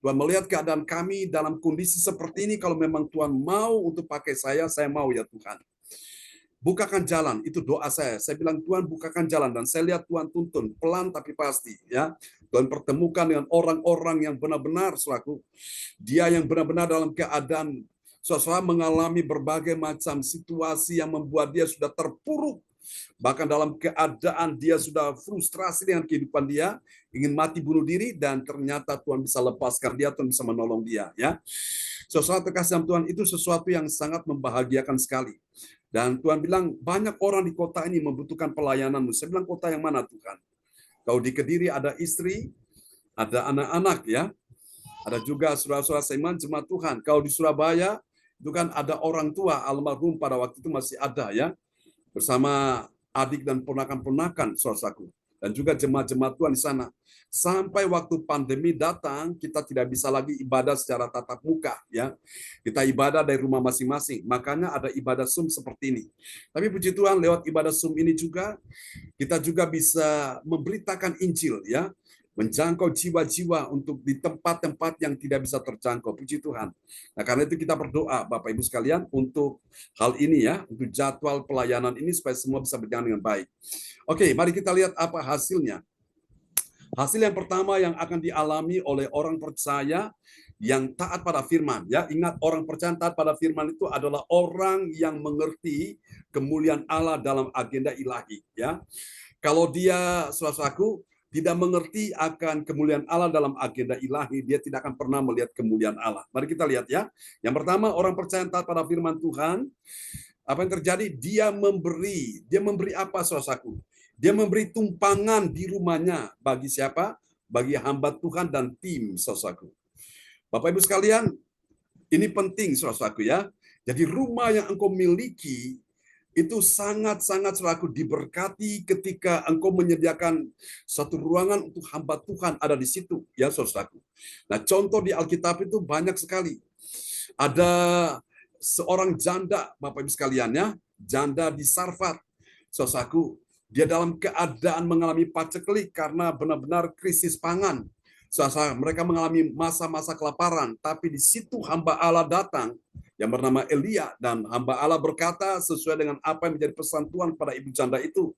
Tuhan melihat keadaan kami dalam kondisi seperti ini, kalau memang Tuhan mau untuk pakai saya mau ya Tuhan. Bukakan jalan, itu doa saya. Saya bilang, Tuhan bukakan jalan, dan saya lihat Tuhan tuntun, pelan tapi pasti. Ya, Tuhan pertemukan dengan orang-orang yang benar-benar, saudaraku, dia yang benar-benar dalam keadaan, saudara, mengalami berbagai macam situasi yang membuat dia sudah terpuruk. Bahkan dalam keadaan dia sudah frustrasi dengan kehidupan dia, ingin mati bunuh diri, dan ternyata Tuhan bisa lepaskan dia, Tuhan bisa menolong dia. Ya, saudara terkasih dalam Tuhan, itu sesuatu yang sangat membahagiakan sekali. Dan Tuhan bilang, banyak orang di kota ini membutuhkan pelayananmu. Saya bilang, kota yang mana Tuhan? Kalau di Kediri ada istri, ada anak-anak ya. Ada juga saudara-saudara seiman jemaat Tuhan. Kalau di Surabaya, itu kan ada orang tua almarhum pada waktu itu masih ada ya. Bersama adik dan ponakan-ponakan saudaraku. Dan juga jemaat-jemaat Tuhan di sana. Sampai waktu pandemi datang, kita tidak bisa lagi ibadah secara tatap muka. Ya, kita ibadah dari rumah masing-masing. Makanya ada ibadah Zoom seperti ini. Tapi puji Tuhan, lewat ibadah Zoom ini juga, kita juga bisa memberitakan Injil. Ya, menjangkau jiwa-jiwa untuk di tempat-tempat yang tidak bisa terjangkau. Puji Tuhan. Nah, karena itu kita berdoa, Bapak Ibu sekalian, untuk hal ini ya, untuk jadwal pelayanan ini supaya semua bisa berjalan dengan baik. Oke, mari kita lihat apa hasilnya. Hasil yang pertama yang akan dialami oleh orang percaya yang taat pada firman. Ya, ingat, orang percaya taat pada firman itu adalah orang yang mengerti kemuliaan Allah dalam agenda ilahi. Ya, kalau dia, saudaraku, tidak mengerti akan kemuliaan Allah dalam agenda ilahi, dia tidak akan pernah melihat kemuliaan Allah. Mari kita lihat ya. Yang pertama, orang percaya taat pada firman Tuhan. Apa yang terjadi? Dia memberi apa, saudaraku? Dia memberi tumpangan di rumahnya bagi siapa? Bagi hamba Tuhan dan tim, saudaraku. Bapak Ibu sekalian, ini penting, saudaraku ya. Jadi rumah yang engkau miliki itu sangat-sangat, saudaraku, diberkati ketika engkau menyediakan satu ruangan untuk hamba Tuhan ada di situ, ya saudaraku. Nah, contoh di Alkitab itu banyak sekali. Ada seorang janda, Bapak Ibu sekalian ya, janda di Sarfat, saudaraku. Dia dalam keadaan mengalami paceklik karena benar-benar krisis pangan. Saudara, mereka mengalami masa-masa kelaparan, tapi di situ hamba Allah datang yang bernama Elia, dan hamba Allah berkata sesuai dengan apa yang menjadi pesan Tuhan pada ibu janda itu.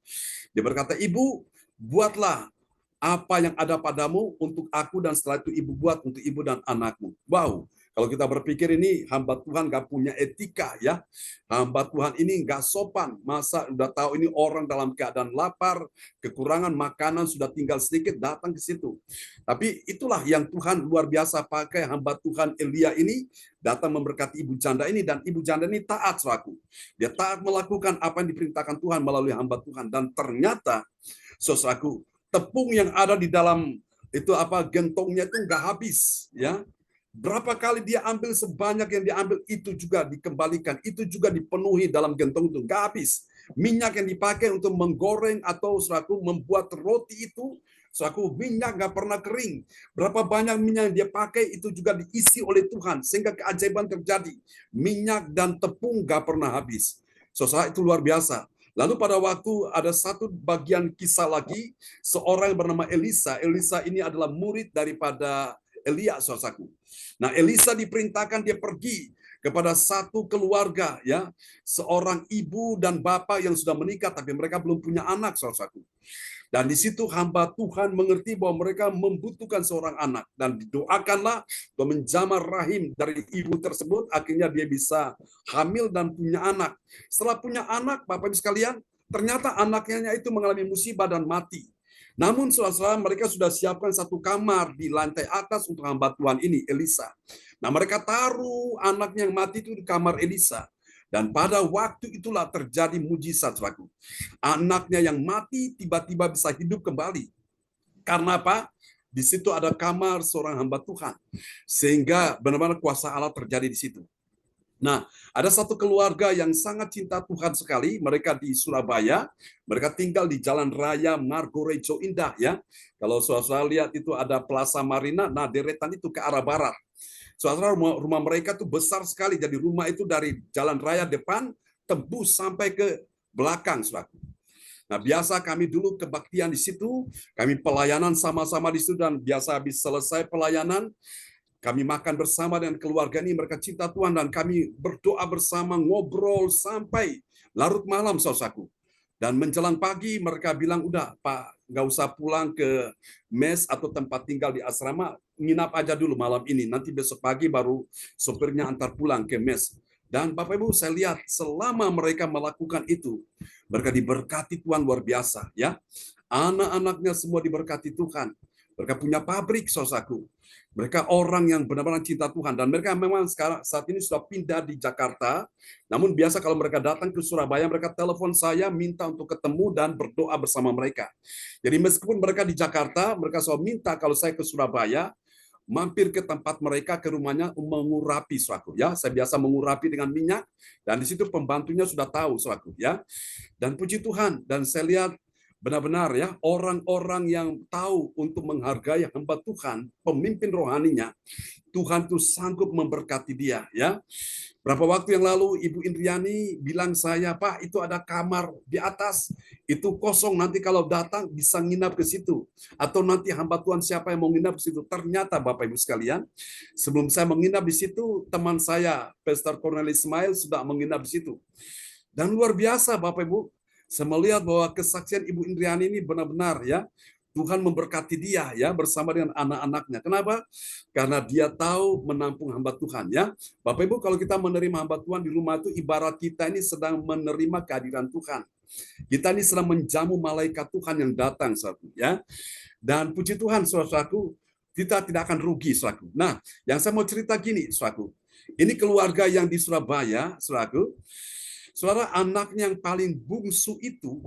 Dia berkata, "Ibu, buatlah apa yang ada padamu untuk aku, dan setelah itu ibu buat untuk ibu dan anakmu." Wow. Kalau kita berpikir ini hamba Tuhan nggak punya etika ya, hamba Tuhan ini nggak sopan. Masa udah tahu ini orang dalam keadaan lapar, kekurangan makanan, sudah tinggal sedikit datang ke situ. Tapi itulah yang Tuhan luar biasa pakai hamba Tuhan Elia ini datang memberkati ibu janda ini, dan ibu janda ini taat, saudaraku. Dia taat melakukan apa yang diperintahkan Tuhan melalui hamba Tuhan, dan ternyata, saudaraku, tepung yang ada di dalam itu gentongnya itu nggak habis ya. Berapa kali dia ambil, sebanyak yang diambil itu juga dikembalikan, itu juga dipenuhi dalam gentong itu, nggak habis. Minyak yang dipakai untuk menggoreng atau saudaraku membuat roti itu, saudaraku, minyak nggak pernah kering. Berapa banyak minyak yang dia pakai itu juga diisi oleh Tuhan, sehingga keajaiban terjadi. Minyak dan tepung nggak pernah habis. Saudara, itu luar biasa. Lalu pada waktu ada satu bagian kisah lagi, seorang yang bernama Elisa. Elisa ini adalah murid daripada Elia, saudaraku. Nah, Elisa diperintahkan dia pergi kepada satu keluarga ya, seorang ibu dan bapak yang sudah menikah tapi mereka belum punya anak, saudaraku. Dan di situ hamba Tuhan mengerti bahwa mereka membutuhkan seorang anak, dan didoakanlah bahwa menjamah rahim dari ibu tersebut, akhirnya dia bisa hamil dan punya anak. Setelah punya anak, Bapak Ibu sekalian, ternyata anaknya itu mengalami musibah dan mati. Namun saudara-saudara, mereka sudah siapkan satu kamar di lantai atas untuk hamba Tuhan ini, Elisa. Nah, mereka taruh anaknya yang mati itu di kamar Elisa. Dan pada waktu itulah terjadi mujizat, saudaraku. Anaknya yang mati tiba-tiba bisa hidup kembali. Karena apa? Di situ ada kamar seorang hamba Tuhan. Sehingga benar-benar kuasa Allah terjadi di situ. Nah, ada satu keluarga yang sangat cinta Tuhan sekali. Mereka di Surabaya. Mereka tinggal di Jalan Raya Margorejo Indah ya. Kalau saudara lihat itu ada Plaza Marina, nah deretan itu ke arah barat. Saudara, rumah mereka tuh besar sekali. Jadi rumah itu dari jalan raya depan tembus sampai ke belakang, saudaraku. Nah, biasa kami dulu kebaktian di situ, kami pelayanan sama-sama di situ, dan biasa habis selesai pelayanan, kami makan bersama dengan keluarga ini, mereka cinta Tuhan, dan kami berdoa bersama, ngobrol sampai larut malam, saudaraku. Dan menjelang pagi mereka bilang, udah Pak, nggak usah pulang ke mes atau tempat tinggal di asrama, nginap aja dulu malam ini, nanti besok pagi baru sopirnya antar pulang ke mes. Dan Bapak Ibu, saya lihat selama mereka melakukan itu, mereka diberkati Tuhan luar biasa, ya. Anak-anaknya semua diberkati Tuhan. Mereka punya pabrik, saudaraku. Mereka orang yang benar-benar cinta Tuhan, dan mereka memang sekarang saat ini sudah pindah di Jakarta. Namun biasa kalau mereka datang ke Surabaya, mereka telepon saya minta untuk ketemu dan berdoa bersama mereka. Jadi meskipun mereka di Jakarta, mereka selalu minta kalau saya ke Surabaya, mampir ke tempat mereka, ke rumahnya, mengurapi, saudaraku. Ya, saya biasa mengurapi dengan minyak, dan di situ pembantunya sudah tahu, saudaraku. Ya, dan puji Tuhan, dan saya lihat benar-benar ya, orang-orang yang tahu untuk menghargai hamba Tuhan, pemimpin rohaninya, Tuhan tuh sanggup memberkati dia, ya. Berapa waktu yang lalu Ibu Indriani bilang saya, Pak, itu ada kamar di atas, itu kosong, nanti kalau datang bisa nginap ke situ. Atau nanti hamba Tuhan siapa yang mau nginap ke situ. Ternyata Bapak Ibu sekalian, sebelum saya menginap di situ, teman saya, Pastor Cornelis Ismail, sudah menginap di situ. Dan luar biasa Bapak Ibu, saya melihat bahwa kesaksian Ibu Indriani ini benar-benar ya, Tuhan memberkati dia ya bersama dengan anak-anaknya. Kenapa? Karena dia tahu menampung hamba Tuhan ya. Bapak Ibu, kalau kita menerima hamba Tuhan di rumah itu ibarat kita ini sedang menerima kehadiran Tuhan. Kita ini sedang menjamu malaikat Tuhan yang datang satu ya. Dan puji Tuhan saudaraku, kita tidak akan rugi saudaraku. Nah, yang saya mau cerita gini saudaraku. Ini keluarga yang di Surabaya saudaraku. Saudara, anaknya yang paling bungsu itu,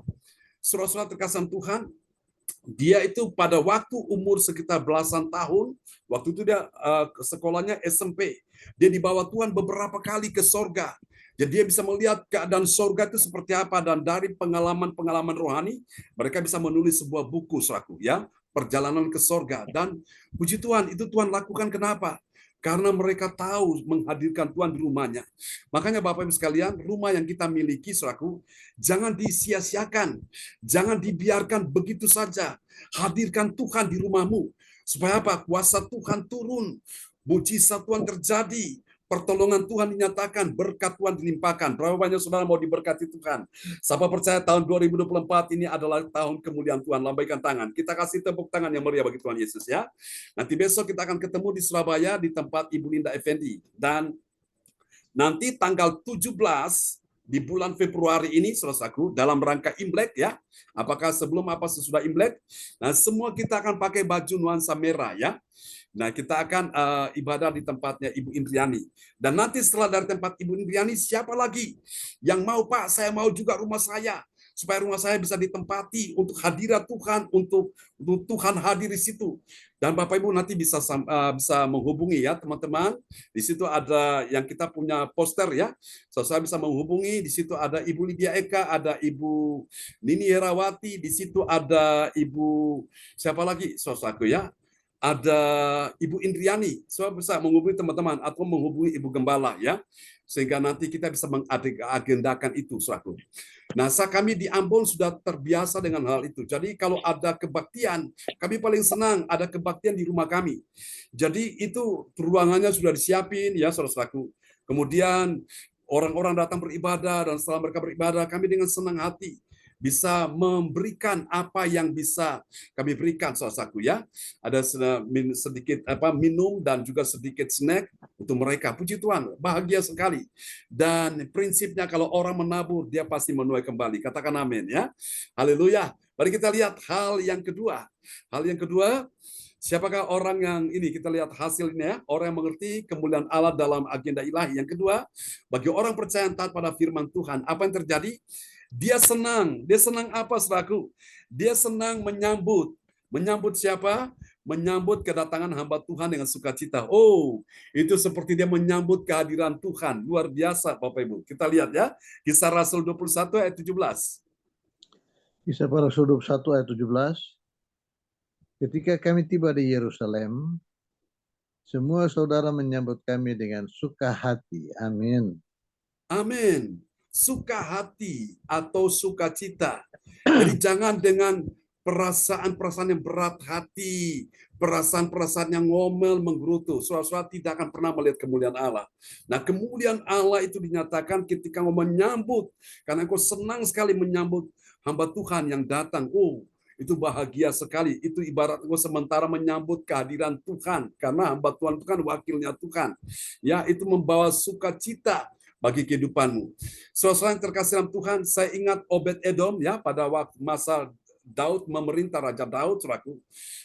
saudara-saudara terkasih Tuhan, dia itu pada waktu umur sekitar belasan tahun, waktu itu dia sekolahnya SMP, dia dibawa Tuhan beberapa kali ke sorga. Jadi dia bisa melihat keadaan sorga itu seperti apa, dan dari pengalaman-pengalaman rohani, mereka bisa menulis sebuah buku, saudaraku, ya, perjalanan ke sorga. Dan puji Tuhan, itu Tuhan lakukan kenapa? Karena mereka tahu menghadirkan Tuhan di rumahnya. Makanya Bapak Ibu sekalian, rumah yang kita miliki, saudaraku, jangan disia-siakan. Jangan dibiarkan begitu saja. Hadirkan Tuhan di rumahmu. Supaya apa? Kuasa Tuhan turun. Mujizat Tuhan terjadi. Pertolongan Tuhan dinyatakan, berkat Tuhan dilimpahkan. Berapa banyak saudara mau diberkati Tuhan? Siapa percaya tahun 2024 ini adalah tahun kemuliaan Tuhan? Lambaikan tangan. Kita kasih tepuk tangan yang meriah bagi Tuhan Yesus ya. Nanti besok kita akan ketemu di Surabaya di tempat Ibu Linda Effendi. Dan nanti tanggal 17 di bulan Februari ini, saudaraku, dalam rangka Imlek ya. Apakah sebelum apa sesudah Imlek? Nah, semua kita akan pakai baju nuansa merah ya. Nah, kita akan ibadah di tempatnya Ibu Indriani. Dan nanti setelah dari tempat Ibu Indriani, siapa lagi yang mau, Pak, saya mau juga rumah saya. Supaya rumah saya bisa ditempati untuk hadirat Tuhan, untuk Tuhan hadir di situ. Dan Bapak Ibu nanti bisa menghubungi ya teman-teman. Di situ ada yang kita punya poster ya. So, saya bisa menghubungi. Di situ ada Ibu Lydia Eka, ada Ibu Nini Herawati, di situ ada Ibu siapa lagi? Saudaraku ya. Ada Ibu Indriani, saya bisa menghubungi teman-teman atau menghubungi Ibu Gembala ya, sehingga nanti kita bisa mengagendakan itu, saudaraku. Nah, kami di Ambon sudah terbiasa dengan hal itu. Jadi kalau ada kebaktian, kami paling senang ada kebaktian di rumah kami. Jadi itu ruangannya sudah disiapin ya, saudaraku. Kemudian orang-orang datang beribadah, dan setelah mereka beribadah, kami dengan senang hati bisa memberikan apa yang bisa kami berikan, saudaraku ya. Ada sedikit minum dan juga sedikit snack untuk mereka. Puji Tuhan, bahagia sekali. Dan prinsipnya kalau orang menabur, dia pasti menuai kembali. Katakan amin ya. Haleluya. Mari kita lihat hal yang kedua. Hal yang kedua, siapakah orang yang ini? Kita lihat hasilnya, orang yang mengerti kemuliaan Allah dalam agenda ilahi. Yang kedua, bagi orang percaya taat pada firman Tuhan, apa yang terjadi? Dia senang. Dia senang apa, saudaraku? Dia senang menyambut. Menyambut siapa? Menyambut kedatangan hamba Tuhan dengan sukacita. Oh, itu seperti dia menyambut kehadiran Tuhan. Luar biasa, Bapak Ibu. Kita lihat ya. Kisah Rasul 21 ayat 17. Kisah para Rasul 21 ayat 17. Ketika kami tiba di Yerusalem, semua saudara menyambut kami dengan suka hati. Amin. Amin. suka hati atau sukacita. Jadi jangan dengan perasaan-perasaan yang berat hati, perasaan-perasaan yang ngomel, menggerutu. Saudara-saudara tidak akan pernah melihat kemuliaan Allah. Nah, kemuliaan Allah itu dinyatakan ketika engkau menyambut, karena engkau senang sekali menyambut hamba Tuhan yang datang. Oh, itu bahagia sekali. Itu ibarat engkau sementara menyambut kehadiran Tuhan, karena hamba Tuhan itu kan wakilnya Tuhan. Ya, itu membawa sukacita bagi kehidupanmu. Saudara yang terkasih dalam Tuhan, saya ingat Obed-Edom ya pada waktu masa Daud memerintah, Raja Daud, saudaraku.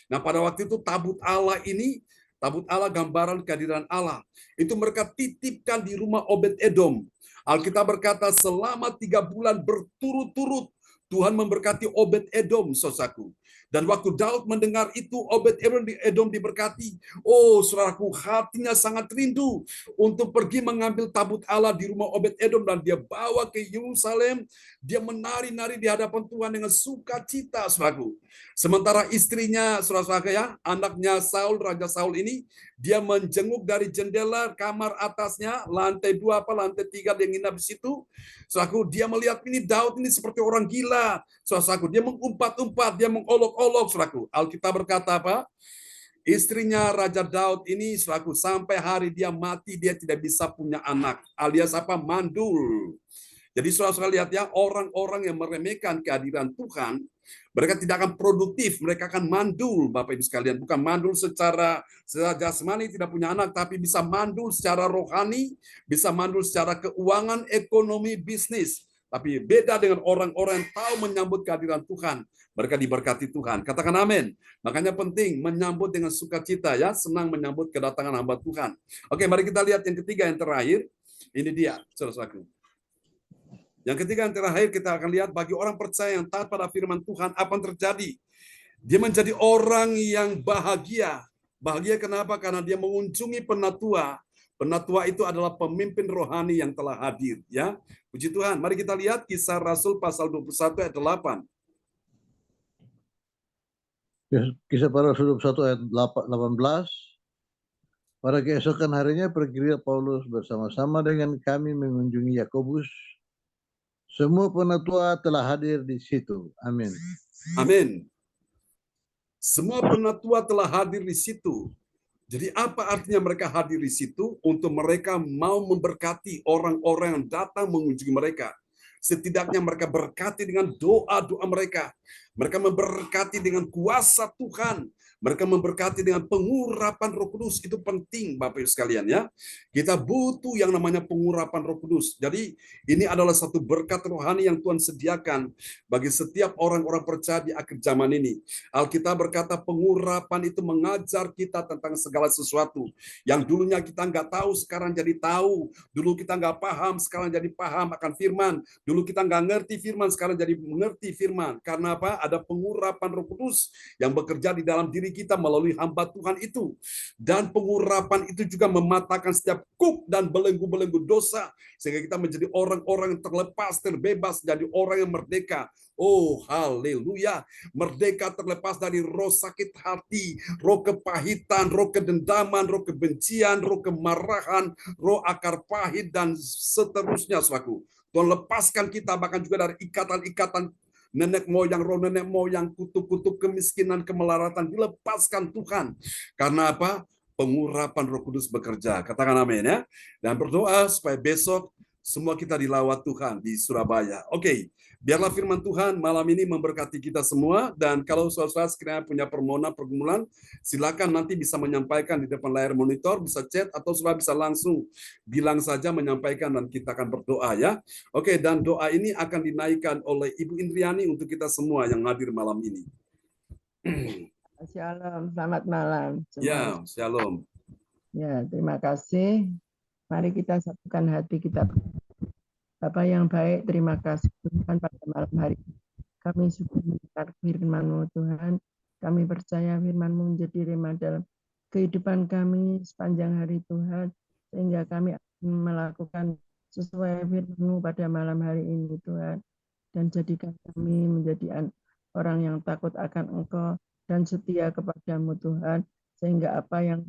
Nah, pada waktu itu tabut Allah ini, tabut Allah gambaran kehadiran Allah. Itu mereka titipkan di rumah Obed-Edom. Alkitab berkata selama 3 bulan berturut-turut Tuhan memberkati Obed-Edom, saudaraku. Dan waktu Daud mendengar itu, Obed-Edom diberkati. Oh, saudaraku, hatinya sangat rindu untuk pergi mengambil tabut Allah di rumah Obed-Edom dan dia bawa ke Yerusalem. Dia menari-nari di hadapan Tuhan dengan sukacita, saudaraku. Sementara istrinya, saudara-saudara ya, anaknya Saul, Raja Saul ini, dia menjenguk dari jendela kamar atasnya, lantai 2 lantai 3 dia nginap di situ. Saudaraku, dia melihat ini Daud ini seperti orang gila. Saudaraku, dia mengumpat-umpat, dia mengolok-olok, saudaraku. Alkitab berkata apa? Istrinya Raja Daud ini, saudaraku, sampai hari dia mati dia tidak bisa punya anak, alias apa? Mandul. Jadi saudara-saudara lihat ya, orang-orang yang meremehkan kehadiran Tuhan, mereka tidak akan produktif, mereka akan mandul, Bapak Ibu sekalian. Bukan mandul secara jasmani, tidak punya anak, tapi bisa mandul secara rohani, bisa mandul secara keuangan, ekonomi, bisnis. Tapi beda dengan orang-orang yang tahu menyambut kehadiran Tuhan. Mereka diberkati Tuhan. Katakan amin. Makanya penting menyambut dengan sukacita ya, senang menyambut kedatangan hamba Tuhan. Oke, mari kita lihat yang ketiga, yang terakhir. Ini dia, saudara-saudaraku. Yang ketiga, yang terakhir, kita akan lihat bagi orang percaya yang taat pada firman Tuhan, apa yang terjadi? Dia menjadi orang yang bahagia. Bahagia kenapa? Karena dia mengunjungi penatua. Penatua itu adalah pemimpin rohani yang telah hadir. Ya, puji Tuhan. Mari kita lihat Kisah Rasul pasal 21 ayat 8. Kisah para Rasul 21 ayat 18. Pada keesokan harinya pergilah Paulus bersama-sama dengan kami mengunjungi Yakobus. Semua penatua telah hadir di situ. Amin. Amin. Semua penatua telah hadir di situ. Jadi apa artinya mereka hadir di situ? Untuk mereka mau memberkati orang-orang yang datang mengunjungi mereka. Setidaknya mereka berkati dengan doa-doa mereka. Mereka memberkati dengan kuasa Tuhan. Mereka memberkati dengan pengurapan Roh Kudus. Itu penting Bapak Ibu sekalian ya. Kita butuh yang namanya pengurapan Roh Kudus. Jadi ini adalah satu berkat rohani yang Tuhan sediakan bagi setiap orang-orang percaya di akhir zaman ini. Alkitab berkata pengurapan itu mengajar kita tentang segala sesuatu. Yang dulunya kita nggak tahu, sekarang jadi tahu. Dulu kita nggak paham, sekarang jadi paham akan firman. Dulu kita nggak ngerti firman, sekarang jadi mengerti firman. Karena apa? Ada pengurapan Roh Kudus yang bekerja di dalam diri kita melalui hamba Tuhan itu. Dan pengurapan itu juga mematahkan setiap kuk dan belenggu-belenggu dosa. Sehingga kita menjadi orang-orang yang terlepas, terbebas, jadi orang yang merdeka. Oh, haleluya. Merdeka terlepas dari roh sakit hati, roh kepahitan, roh kedendaman, roh kebencian, roh kemarahan, roh akar pahit, dan seterusnya, saudaraku. Tuhan lepaskan kita bahkan juga dari ikatan-ikatan nenek moyang, kutuk-kutuk kemiskinan, kemelaratan, dilepaskan Tuhan. Karena apa? Pengurapan Roh Kudus bekerja. Katakan amin ya. Dan berdoa supaya besok semua kita dilawat Tuhan di Surabaya. Oke, biarlah firman Tuhan malam ini memberkati kita semua. Dan kalau saudara-saudara sekiranya punya permohonan, pergumulan, silakan nanti bisa menyampaikan di depan layar monitor, bisa chat, atau saudara bisa langsung bilang saja, menyampaikan, dan kita akan berdoa ya. Oke, dan doa ini akan dinaikkan oleh Ibu Indriani untuk kita semua yang hadir malam ini. Shalom, selamat malam. Ya, shalom. Ya, terima kasih. Mari kita satukan hati kita. Bapa yang baik, terima kasih Tuhan pada malam hari ini. Kami sudah mendengar firman-Mu Tuhan. Kami percaya firman-Mu menjadi rema dalam kehidupan kami sepanjang hari Tuhan. Sehingga kami akan melakukan sesuai firman-Mu pada malam hari ini Tuhan. Dan jadikan kami menjadi orang yang takut akan Engkau dan setia kepada-Mu Tuhan. Sehingga apa yang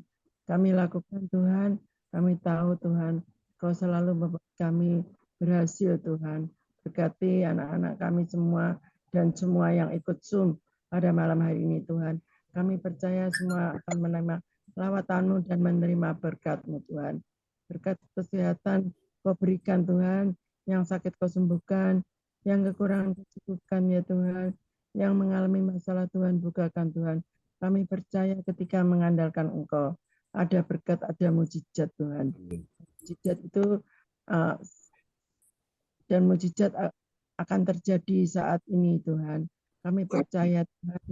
kami lakukan Tuhan, kami tahu Tuhan, Kau selalu membuat kami berhasil Tuhan. Berkati anak-anak kami semua dan semua yang ikut Zoom pada malam hari ini Tuhan. Kami percaya semua akan menerima lawatan-Mu dan menerima berkat-Mu Tuhan. Berkat kesehatan Kau berikan Tuhan, yang sakit Kau sembuhkan, yang kekurangan Kau cukupkan ya Tuhan, yang mengalami masalah Tuhan bukakan Tuhan. Kami percaya ketika mengandalkan Engkau, ada berkat, ada mujizat Tuhan. Mujizat itu dan mujizat akan terjadi saat ini Tuhan. Kami percaya Tuhan,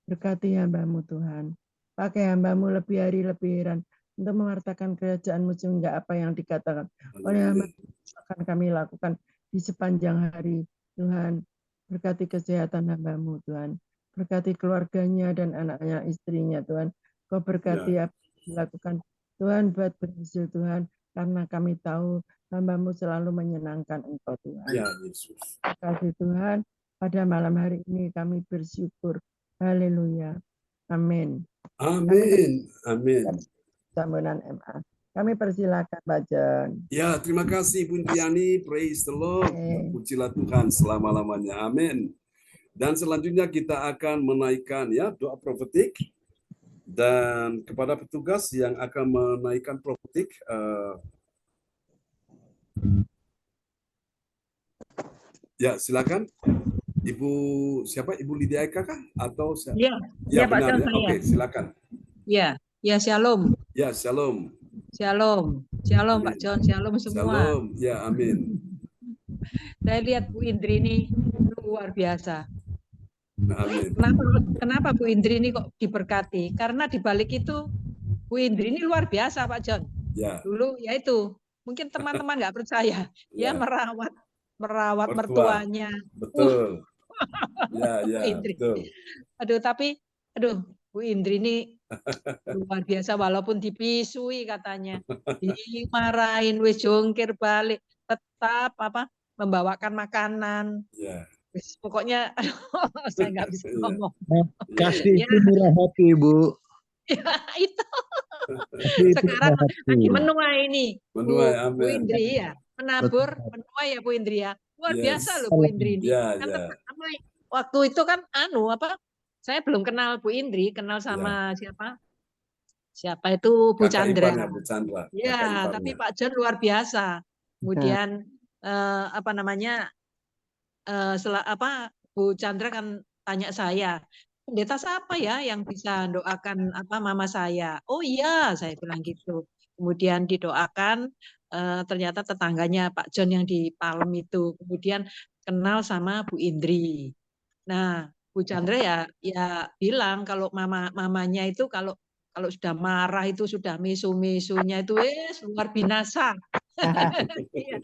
berkati hamba-Mu Tuhan. Pakai hamba-Mu lebih hari lebih heran untuk mewartakan kerajaan-Mu sehingga apa yang dikatakan oleh hamba akan kami lakukan di sepanjang hari Tuhan. Berkati kesehatan hamba-Mu Tuhan. Berkati keluarganya dan anaknya, istrinya Tuhan. Kau berkati apa yang dilakukan Tuhan buat berhasil Tuhan. Karena kami tahu hamba-Mu selalu menyenangkan Engkau Tuhan. Ya, Yesus. Terima kasih Tuhan. Pada malam hari ini kami bersyukur. Haleluya. Amin. Amin. Amin. Sambunan MA. Kami persilakan Pak John. Ya, terima kasih Ibu Indriani. Praise the Lord. Pujilah Tuhan selama-lamanya. Amin. Dan selanjutnya kita akan menaikkan ya doa profetik. Dan kepada petugas yang akan menaikkan profetik, ya silakan. Ibu siapa? Ibu Lydia Eka kah? Atau siapa? Ya, Ya, Pak benar John, ya. saya. Oke, silakan. Ya, shalom. Ya, shalom. Shalom Pak John, shalom semua. Shalom. Ya, amin. Saya lihat Bu Indri ini luar biasa. Amin. Kenapa Bu Indri ini kok diberkati? Karena di balik itu Bu Indri ini luar biasa Pak John. Ya. Dulu ya itu, mungkin teman-teman nggak percaya, dia Ya. merawat Mertua. mertuanya. Betul. Ya, Bu ya, Indri. betul. Tapi Bu Indri ini luar biasa, walaupun dipisui katanya, dimarahin, wis jongkir balik, tetap membawakan makanan. Ya. Pokoknya saya nggak bisa Iya. ngomong. Kasih Ya. itu murah hati, Bu. Ya, itu Kasih itu sekarang murah hati. lagi menuai ini Menuai, Bu amin. Indri ya, menabur menuai ya Bu Indri ya, luar Yes. biasa loh Bu Indri ini. Ya, Kan ya. waktu itu kan saya belum kenal Bu Indri, kenal sama siapa itu Bu Kakak Chandra. iparnya, Bu Chandra. Kakak Ya, iparnya. tapi Pak John luar biasa. Kemudian Bu Chandra kan tanya saya, pendeta siapa ya yang bisa doakan mama saya? Oh iya, saya bilang gitu. Kemudian didoakan, ternyata tetangganya Pak John yang di Palem itu. Kemudian kenal sama Bu Indri. Nah, Bu Chandra ya bilang kalau mamanya itu kalau sudah marah itu sudah misu-misunya itu luar binasa. Iya.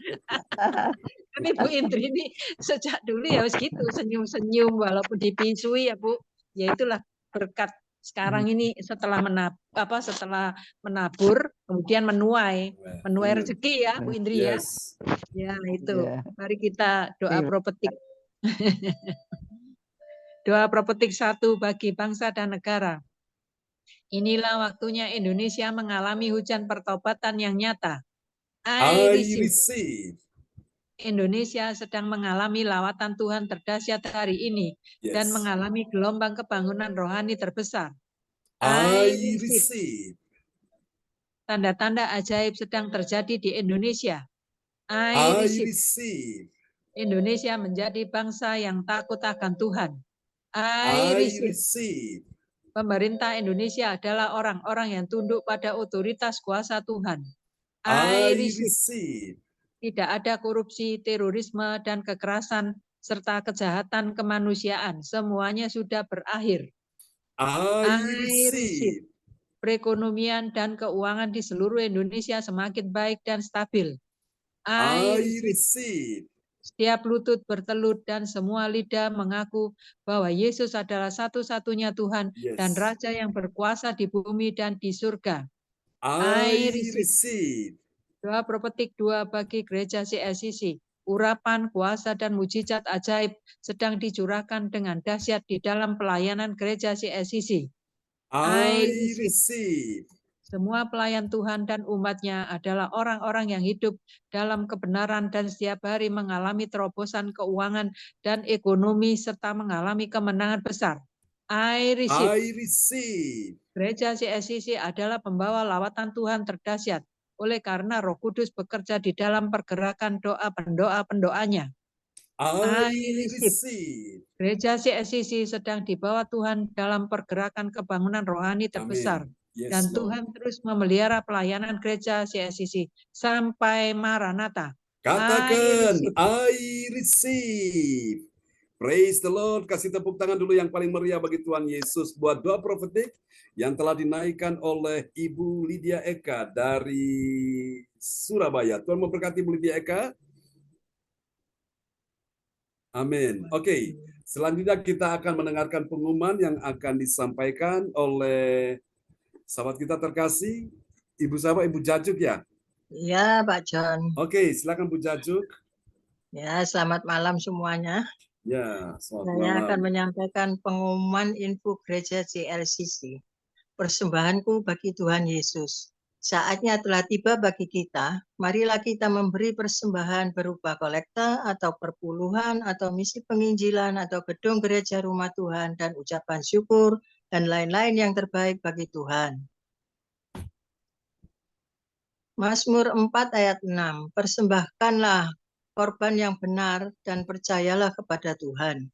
Tapi Bu Indri ini sejak dulu ya gitu, senyum-senyum walaupun dipisui ya Bu. Ya itulah berkat sekarang ini setelah menabur kemudian menuai rezeki ya Bu Indri ya. Yes. Ya itu. Ya. Mari kita doa profetik. Doa profetik 1 bagi bangsa dan negara. Inilah waktunya Indonesia mengalami hujan pertobatan yang nyata. I receive. Indonesia sedang mengalami lawatan Tuhan terdahsyat hari ini dan Yes. mengalami gelombang kebangunan rohani terbesar. I receive. Tanda-tanda ajaib sedang terjadi di Indonesia. I receive. Indonesia menjadi bangsa yang takut akan Tuhan. I receive. Pemerintah Indonesia adalah orang-orang yang tunduk pada otoritas kuasa Tuhan. I receive. Tidak ada korupsi, terorisme, dan kekerasan, serta kejahatan kemanusiaan. Semuanya sudah berakhir. I receive. Perekonomian dan keuangan di seluruh Indonesia semakin baik dan stabil. I receive. Setiap lutut bertelut dan semua lidah mengaku bahwa Yesus adalah satu-satunya Tuhan dan Raja yang berkuasa di bumi dan di surga. I receive. Doa profetik 2 bagi gereja CSCC. Urapan, kuasa, dan mujizat ajaib sedang dicurahkan dengan dahsyat di dalam pelayanan gereja CSCC. I receive. Semua pelayan Tuhan dan umat-Nya adalah orang-orang yang hidup dalam kebenaran dan setiap hari mengalami terobosan keuangan dan ekonomi serta mengalami kemenangan besar. I receive. I receive. Gereja CSCC adalah pembawa lawatan Tuhan terdahsyat. Oleh karena Roh Kudus bekerja di dalam pergerakan doa pendoa-pendoanya. I receive. receive. Gereja CSCC sedang dibawa Tuhan dalam pergerakan kebangunan rohani terbesar. Amin. Yes, Dan Lord. Tuhan terus memelihara pelayanan gereja CSCC sampai Maranatha. Katakan, receive. I receive. Praise the Lord. Kasih tepuk tangan dulu yang paling meriah bagi Tuhan Yesus buat doa profetik yang telah dinaikkan oleh Ibu Lydia Eka dari Surabaya. Tuhan memberkati Ibu Lydia Eka. Amin. Oke, selanjutnya kita akan mendengarkan pengumuman yang akan disampaikan oleh sahabat kita terkasih, Ibu Jajuk ya. Ya, Pak John. Oke, silakan Bu Jajuk. Ya, selamat malam semuanya. Ya, selamat Saya malam. akan menyampaikan pengumuman info gereja CLCC. Persembahanku bagi Tuhan Yesus. Saatnya telah tiba bagi kita. Marilah kita memberi persembahan berupa kolekta atau perpuluhan atau misi penginjilan atau gedung gereja rumah Tuhan dan ucapan syukur dan lain-lain yang terbaik bagi Tuhan. Mazmur 4 ayat 6. Persembahkanlah korban yang benar dan percayalah kepada Tuhan.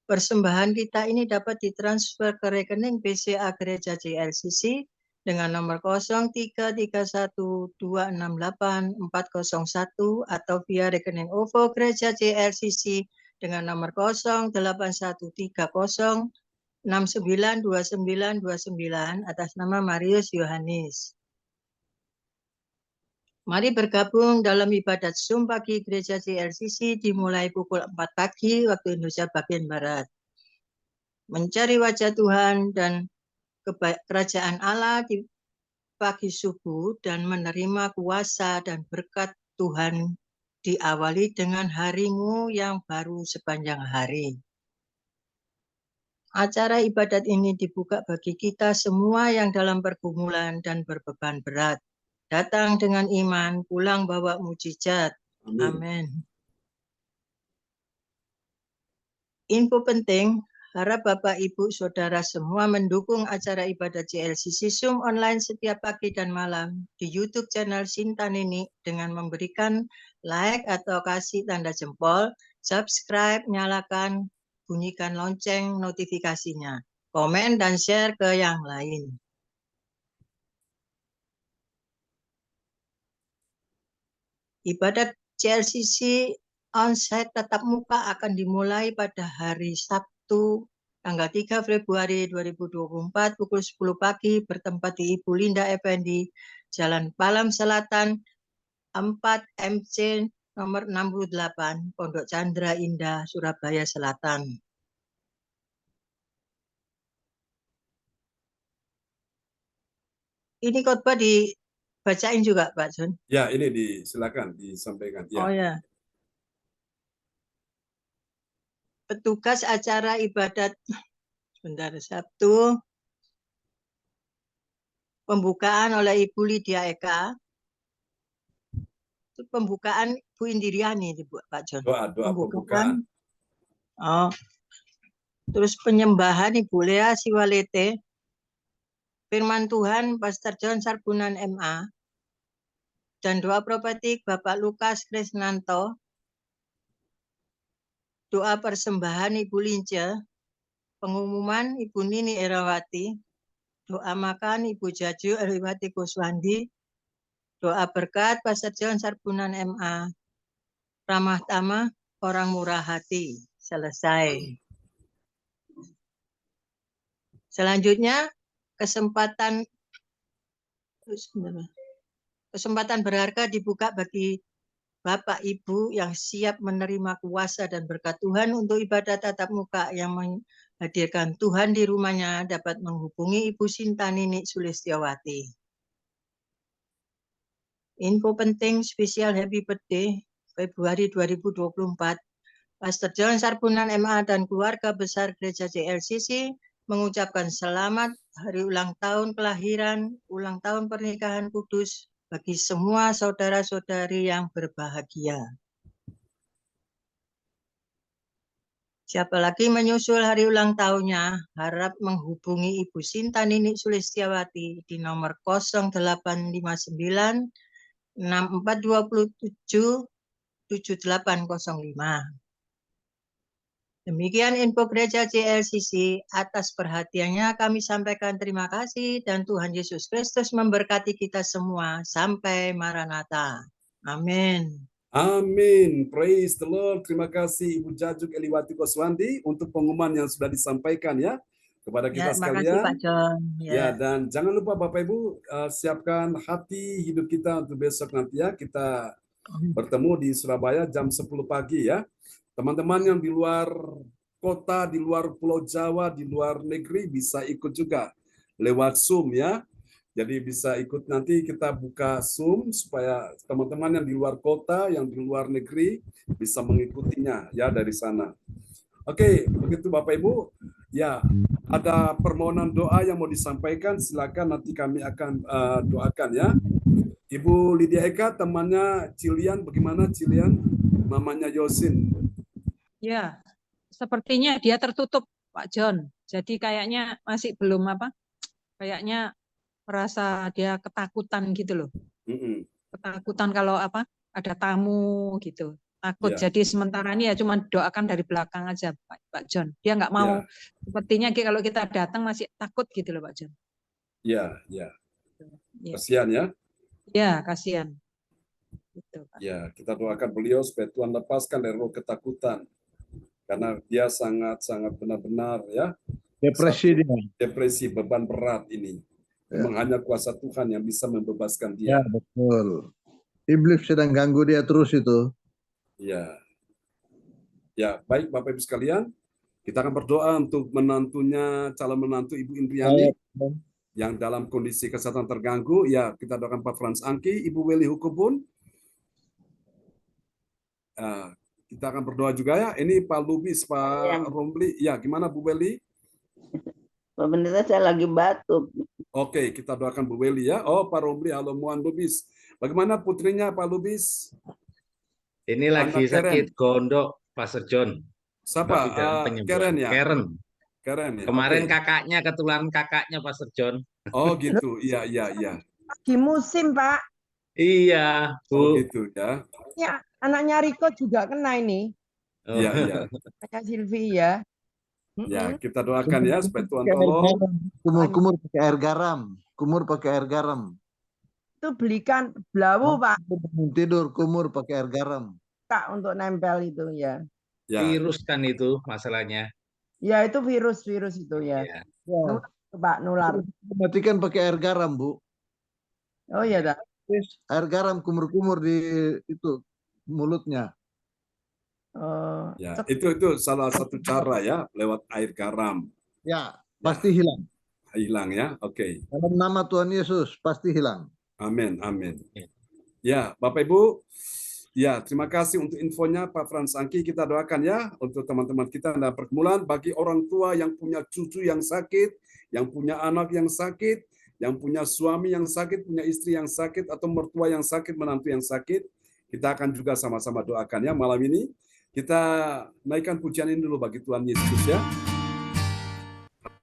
Persembahan kita ini dapat ditransfer ke rekening BCA Gereja CLCC dengan nomor 0331268401 atau via rekening OVO Gereja CLCC dengan nomor 081306929929 atas nama Marius Yohanes. Mari bergabung dalam ibadat Zoom pagi Gereja CLCC dimulai pukul 4 pagi waktu Indonesia bagian Barat. Mencari wajah Tuhan dan kerajaan Allah di pagi subuh dan menerima kuasa dan berkat Tuhan diawali dengan harimu yang baru sepanjang hari. Acara ibadat ini dibuka bagi kita semua yang dalam pergumulan dan berbeban berat. Datang dengan iman, pulang bawa mujizat. Amin. Info penting, harap Bapak, Ibu, Saudara semua mendukung acara ibadat CLCC Zoom online setiap pagi dan malam di YouTube channel Sinta Nini dengan memberikan like atau kasih tanda jempol, subscribe, nyalakan, bunyikan lonceng notifikasinya, komen dan share ke yang lain. Ibadat CLCC onsite tatap muka akan dimulai pada hari Sabtu tanggal 3 Februari 2024 pukul 10 pagi bertempat di Ibu Linda Effendi, Jalan Palam Selatan 4 MC nomor 68, Pondok Chandra Indah, Surabaya Selatan. Ini khotbah dibacain juga, Pak John? Ya, ini silakan disampaikan. Ya. Oh ya. Petugas acara ibadat sebentar Sabtu pembukaan oleh Ibu Lydia Eka. Itu pembukaan Bu Indiriani Pak John. Doa pembukaan. Oh. Terus penyembahan Ibu Lea Siwalete. Firman Tuhan Pastor John Sarbunan MA. Dan doa profetik Bapak Lukas Krisnanto. Doa persembahan Ibu Lince, pengumuman Ibu Nini Erawati, doa makan Ibu Jaju Eriwati Kuswandi, doa berkat Pastor John Sarbunan MA, ramah tamah orang murah hati. Selesai. Selanjutnya kesempatan berharga dibuka bagi Bapak Ibu yang siap menerima kuasa dan berkat Tuhan untuk ibadat tatap muka yang menghadirkan Tuhan di rumahnya dapat menghubungi Ibu Sinta Nini Sulistiawati. Info penting spesial Happy Birthday Februari 2024. Pastor John Sarbunan MA dan keluarga besar Gereja CLCC mengucapkan selamat hari ulang tahun kelahiran, ulang tahun pernikahan kudus bagi semua saudara-saudari yang berbahagia. Siapa lagi menyusul hari ulang tahunnya, harap menghubungi Ibu Sinta Nini Sulistiawati di nomor 0859 6427 7805. Demikian info Gereja JLCC. Atas perhatiannya kami sampaikan terima kasih dan Tuhan Yesus Kristus memberkati kita semua. Sampai Maranatha. Amin. Amin. Praise the Lord. Terima kasih Ibu Jajuk Eliwati Koswandi untuk pengumuman yang sudah disampaikan ya kepada kita Ya, terima kasih sekalian. Pak John. Ya, dan jangan lupa Bapak Ibu siapkan hati hidup kita untuk besok nanti ya. Kita bertemu di Surabaya jam 10 pagi ya. Teman-teman yang di luar kota, di luar Pulau Jawa, di luar negeri bisa ikut juga lewat Zoom ya. Jadi bisa ikut, nanti kita buka Zoom supaya teman-teman yang di luar kota, yang di luar negeri bisa mengikutinya ya dari sana. Oke, begitu Bapak Ibu. Ya, ada permohonan doa yang mau disampaikan, silakan nanti kami akan doakan ya. Ibu Lydia Eka, temannya Cilian, bagaimana Cilian? Mamanya Yosin. Ya, sepertinya dia tertutup, Pak John. Jadi kayaknya masih belum kayaknya merasa dia ketakutan gitu loh. Ketakutan kalau ada tamu gitu. Takut. Ya. Jadi sementara ini ya cuma doakan dari belakang aja, Pak John. Dia nggak mau. Ya. Sepertinya kalau kita datang masih takut gitu loh, Pak John. Ya, ya. Ya. Kasihan ya. Ya, kasihan. Gitu, Pak. Ya, kita doakan beliau supaya Tuhan lepaskan dari roh ketakutan. Karena dia sangat-sangat benar-benar ya. Depresi dia. Depresi, beban berat ini. Memang hanya kuasa Tuhan yang bisa membebaskan dia. Ya, betul. Iblis sedang ganggu dia terus itu. Ya. Ya, baik Bapak Ibu sekalian. Kita akan berdoa untuk menantunya, calon menantu Ibu Indriani yang dalam kondisi kesehatan terganggu. Ya, kita doakan Pak Frans Angki, Ibu Weli Hukubun. Kita akan berdoa juga ya. Ini Pak Lubis, Pak Romli. Ya, gimana Bu Weli? Pak Pendeta, saya lagi batuk. Oke, kita doakan Bu Weli ya. Oh, Pak Romli, halo Muan Lubis. Bagaimana putrinya Pak Lubis? Ini lagi Anak sakit gondok, Pastor John. Siapa? Karen ya? Karen ya. Kemarin Oke. kakaknya, ketularan kakaknya Pastor John. Oh gitu, iya. Di musim, Pak. Iya, Bu. Oh gitu ya. Ya, anaknya Riko juga kena ini. Iya. Anaknya Silvi ya. Ya, kita doakan ya supaya Tuhan tolong. Kumur pakai air garam. Kumur pakai air garam. Itu belikan belawu, Pak. Tidur kumur pakai air garam. Kak, untuk nempel itu ya. Ya. Virus kan itu masalahnya. Ya, itu virus itu ya. Ya. Ya. Pak, nular. Matikan pakai air garam, Bu. Oh iya, dah. Air garam kumur-kumur di itu mulutnya. Oh, Ya, itu salah satu cara ya, lewat air garam. Ya, pasti hilang. Hilang ya. Oke. Dalam nama Tuhan Yesus pasti hilang. Amin. Ya, Bapak Ibu. Ya, terima kasih untuk infonya Pak Frans Angki. Kita doakan ya untuk teman-teman kita dalam pergumulan, bagi orang tua yang punya cucu yang sakit, yang punya anak yang sakit, yang punya suami yang sakit, punya istri yang sakit, atau mertua yang sakit, menantu yang sakit. Kita akan juga sama-sama doakan ya malam ini. Kita naikkan pujian ini dulu bagi Tuhan Yesus ya.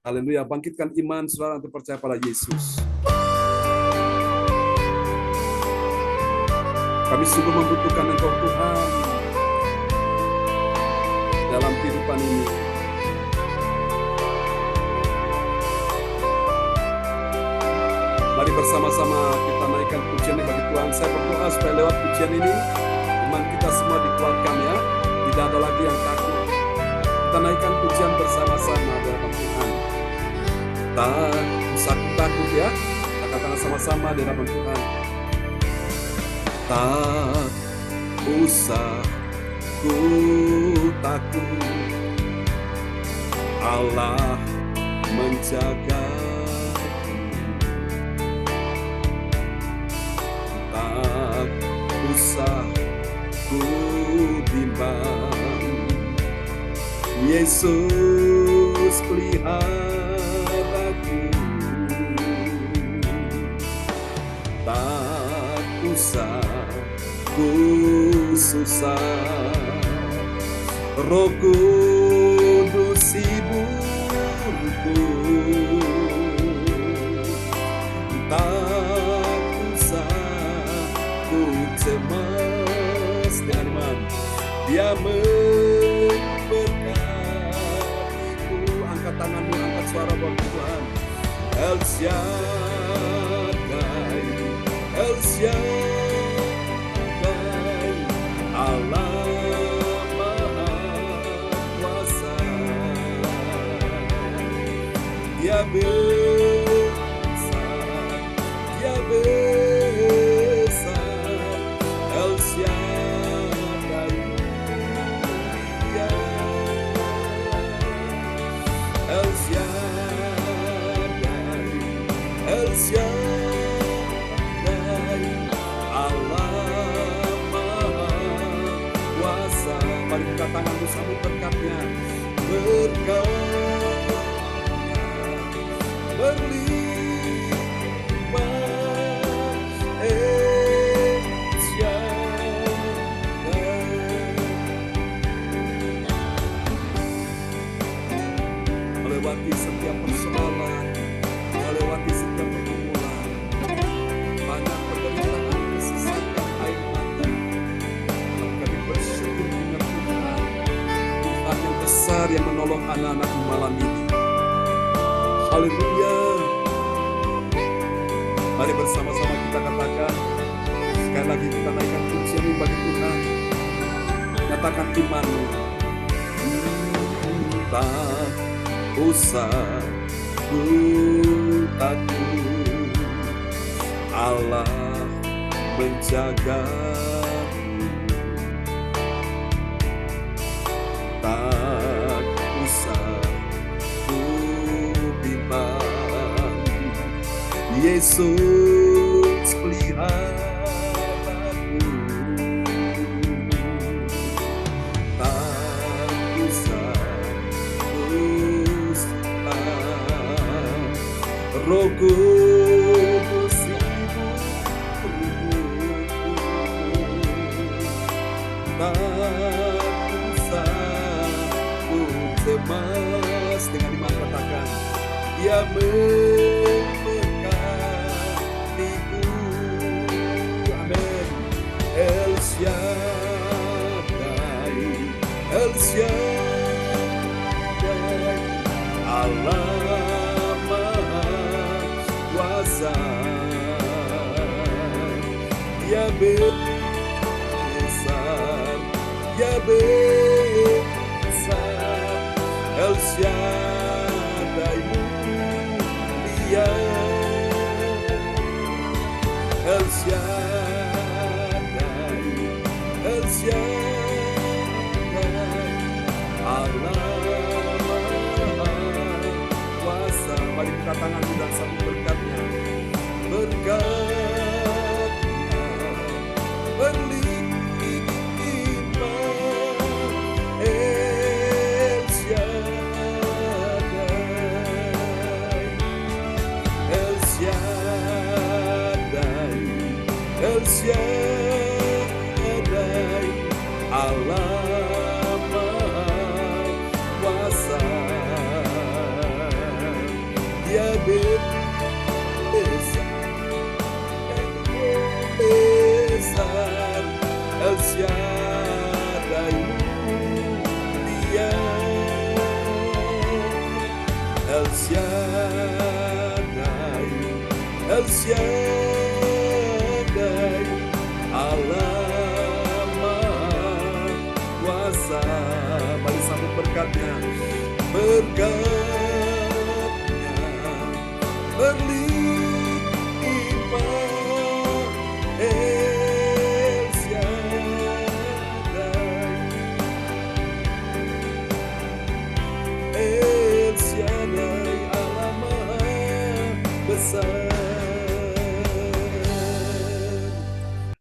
Haleluya, bangkitkan iman saudara untuk percaya pada Yesus. Kami sungguh membutuhkan Engkau Tuhan dalam kehidupan ini. Mari bersama-sama kita naikkan pujian ini bagi Tuhan. Saya berdoa supaya lewat pujian ini iman kita semua dikuatkan ya. Tidak ada lagi yang takut. Kita naikkan pujian bersama-sama di hadapan Tuhan. Tak usah takut ya. Kita katakan sama-sama di hadapan Tuhan. Tak usah ku takut, Allah menjagaku. Tak usah ku bimbang, Yesus peliharaku. ku susah, Roh Kudus hiburku, tak usah ku cemas. Dengan iman Dia memberkatiku. Angkat tanganmu, angkat suara buat Tuhan. El Shaddai, El Shaddai, Allah Maha Kuasa. Dia besar, Dia besar, El Shaddai mulia, El Shaddai, El Shaddai, Allah Maha Kuasa. Mari buka tanganmu, sambut berkatnya. Berkatnya berlimpah, El Shaddai. Melewati setiap persoalan, melewati setiap pergumulan, banyak penderitaan, kesesakan, air mata. Kami bersyukur dengan Tuhan, Tuhan yang besar yang menolong anak-anak malam ini. Haleluya. Mari bersama-sama kita katakan, sekali lagi kita naikkan pujian bagi Tuhan. Nyatakan imanmu. Tak usah ku takut, Allah menjagamu. Tak usah ku bimbang, Yesus peliharaku. Tak usah Roh Kudus hiburku, tak usah ku cemas. Dengan iman katakan, Dia memberkatiku. Amin. El Shaddai, El Shaddai, Allah Kuasa. Dia besar, Dia besar, El Shaddai mulia, El Shaddai, El Shaddai, Allah Maha Kuasa. Mari kita tanganmu dan sambut berkatnya. Berkatnya berlimpah, El Shaddai, El Shaddai, El Shaddai, Allah Maha Kuasa. Dia besar, El Shaddai mulia, El Shaddai, El Shaddai, Allah Maha Kuasa. Mari sambut berkatnya. Berkatnya berlimpah, El Shaddai, El Shaddai, Allah Maha Besar.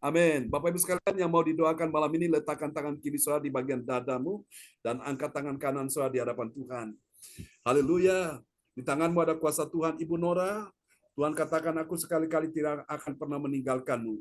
Amin. Bapak Ibu sekalian yang mau didoakan malam ini, letakkan tangan kiri saudara di bagian dadamu dan angkat tangan kanan saudara di hadapan Tuhan. Haleluya. Di tanganmu ada kuasa Tuhan. Ibu Nora, Tuhan katakan, aku sekali-kali tidak akan pernah meninggalkanmu.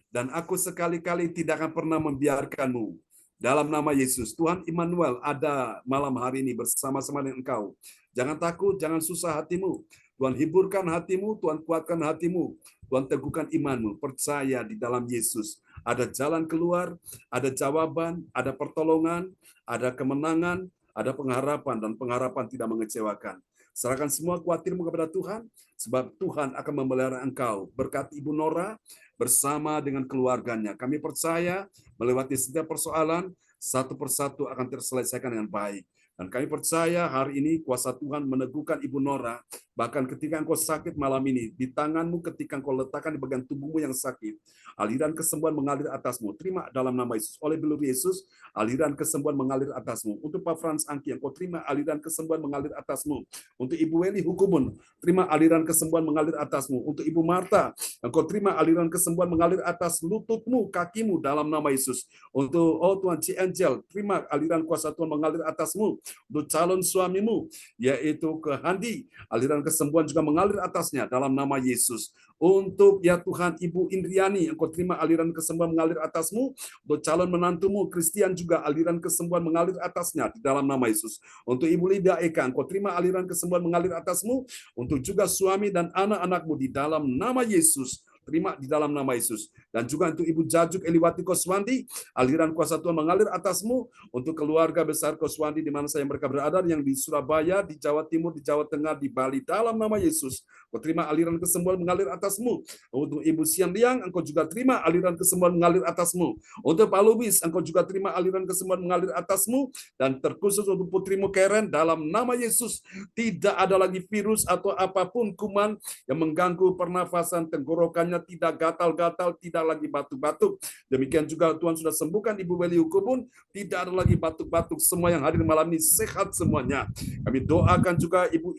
dan aku sekali-kali tidak akan pernah membiarkanmu. Dalam nama Yesus, Tuhan Immanuel ada malam hari ini bersama-sama dengan engkau. Jangan takut, jangan susah hatimu. Tuhan hiburkan hatimu, Tuhan kuatkan hatimu, Tuhan teguhkan imanmu. Percaya di dalam Yesus. Ada jalan keluar, ada jawaban, ada pertolongan, ada kemenangan, ada pengharapan, dan pengharapan tidak mengecewakan. Serahkan semua khawatirmu kepada Tuhan, sebab Tuhan akan memelihara engkau. Berkati Ibu Nora bersama dengan keluarganya. Kami percaya melewati setiap persoalan, satu persatu akan terselesaikan dengan baik. Dan kami percaya hari ini kuasa Tuhan meneguhkan Ibu Nora, bahkan ketika engkau sakit malam ini, di tanganmu ketika engkau letakkan di bagian tubuhmu yang sakit, aliran kesembuhan mengalir atasmu. Terima dalam nama Yesus. Oleh belur Yesus, aliran kesembuhan mengalir atasmu. Untuk Pak Frans Angki, engkau terima aliran kesembuhan mengalir atasmu. Untuk Ibu Weli Hukumun, terima aliran kesembuhan mengalir atasmu. Untuk Ibu Marta, engkau terima aliran kesembuhan mengalir atas lututmu, kakimu dalam nama Yesus. Untuk Tuhan Ci Angel, terima aliran kuasa Tuhan mengalir atasmu. Untuk calon suamimu, yaitu ke Handi, aliran kesembuhan juga mengalir atasnya dalam nama Yesus. Untuk ya Tuhan Ibu Indriani, engkau terima aliran kesembuhan mengalir atasmu. Untuk calon menantumu Christian juga aliran kesembuhan mengalir atasnya di dalam nama Yesus. Untuk Ibu Lida Eka, engkau terima aliran kesembuhan mengalir atasmu. Untuk juga suami dan anak-anakmu di dalam nama Yesus. Terima di dalam nama Yesus. Dan juga untuk Ibu Jajuk Eliwati Koswandi, aliran kuasa Tuhan mengalir atasmu. Untuk keluarga besar Koswandi di mana saya mereka berada, yang di Surabaya, di Jawa Timur, di Jawa Tengah, di Bali, dalam nama Yesus. Kau terima aliran kesembuhan mengalir atasmu. Untuk Ibu Sian Liang, engkau juga terima aliran kesembuhan mengalir atasmu. Untuk Pak Lubis, engkau juga terima aliran kesembuhan mengalir atasmu. Dan terkhusus untuk putrimu Karen, dalam nama Yesus, tidak ada lagi virus atau apapun kuman yang mengganggu pernafasan, tenggorokannya tidak gatal-gatal, tidak lagi batuk-batuk. Demikian juga Tuhan sudah sembuhkan Ibu Weli Hukumun, tidak ada lagi batuk-batuk. Semua yang hadir malam ini sehat semuanya. Kami doakan juga Ibu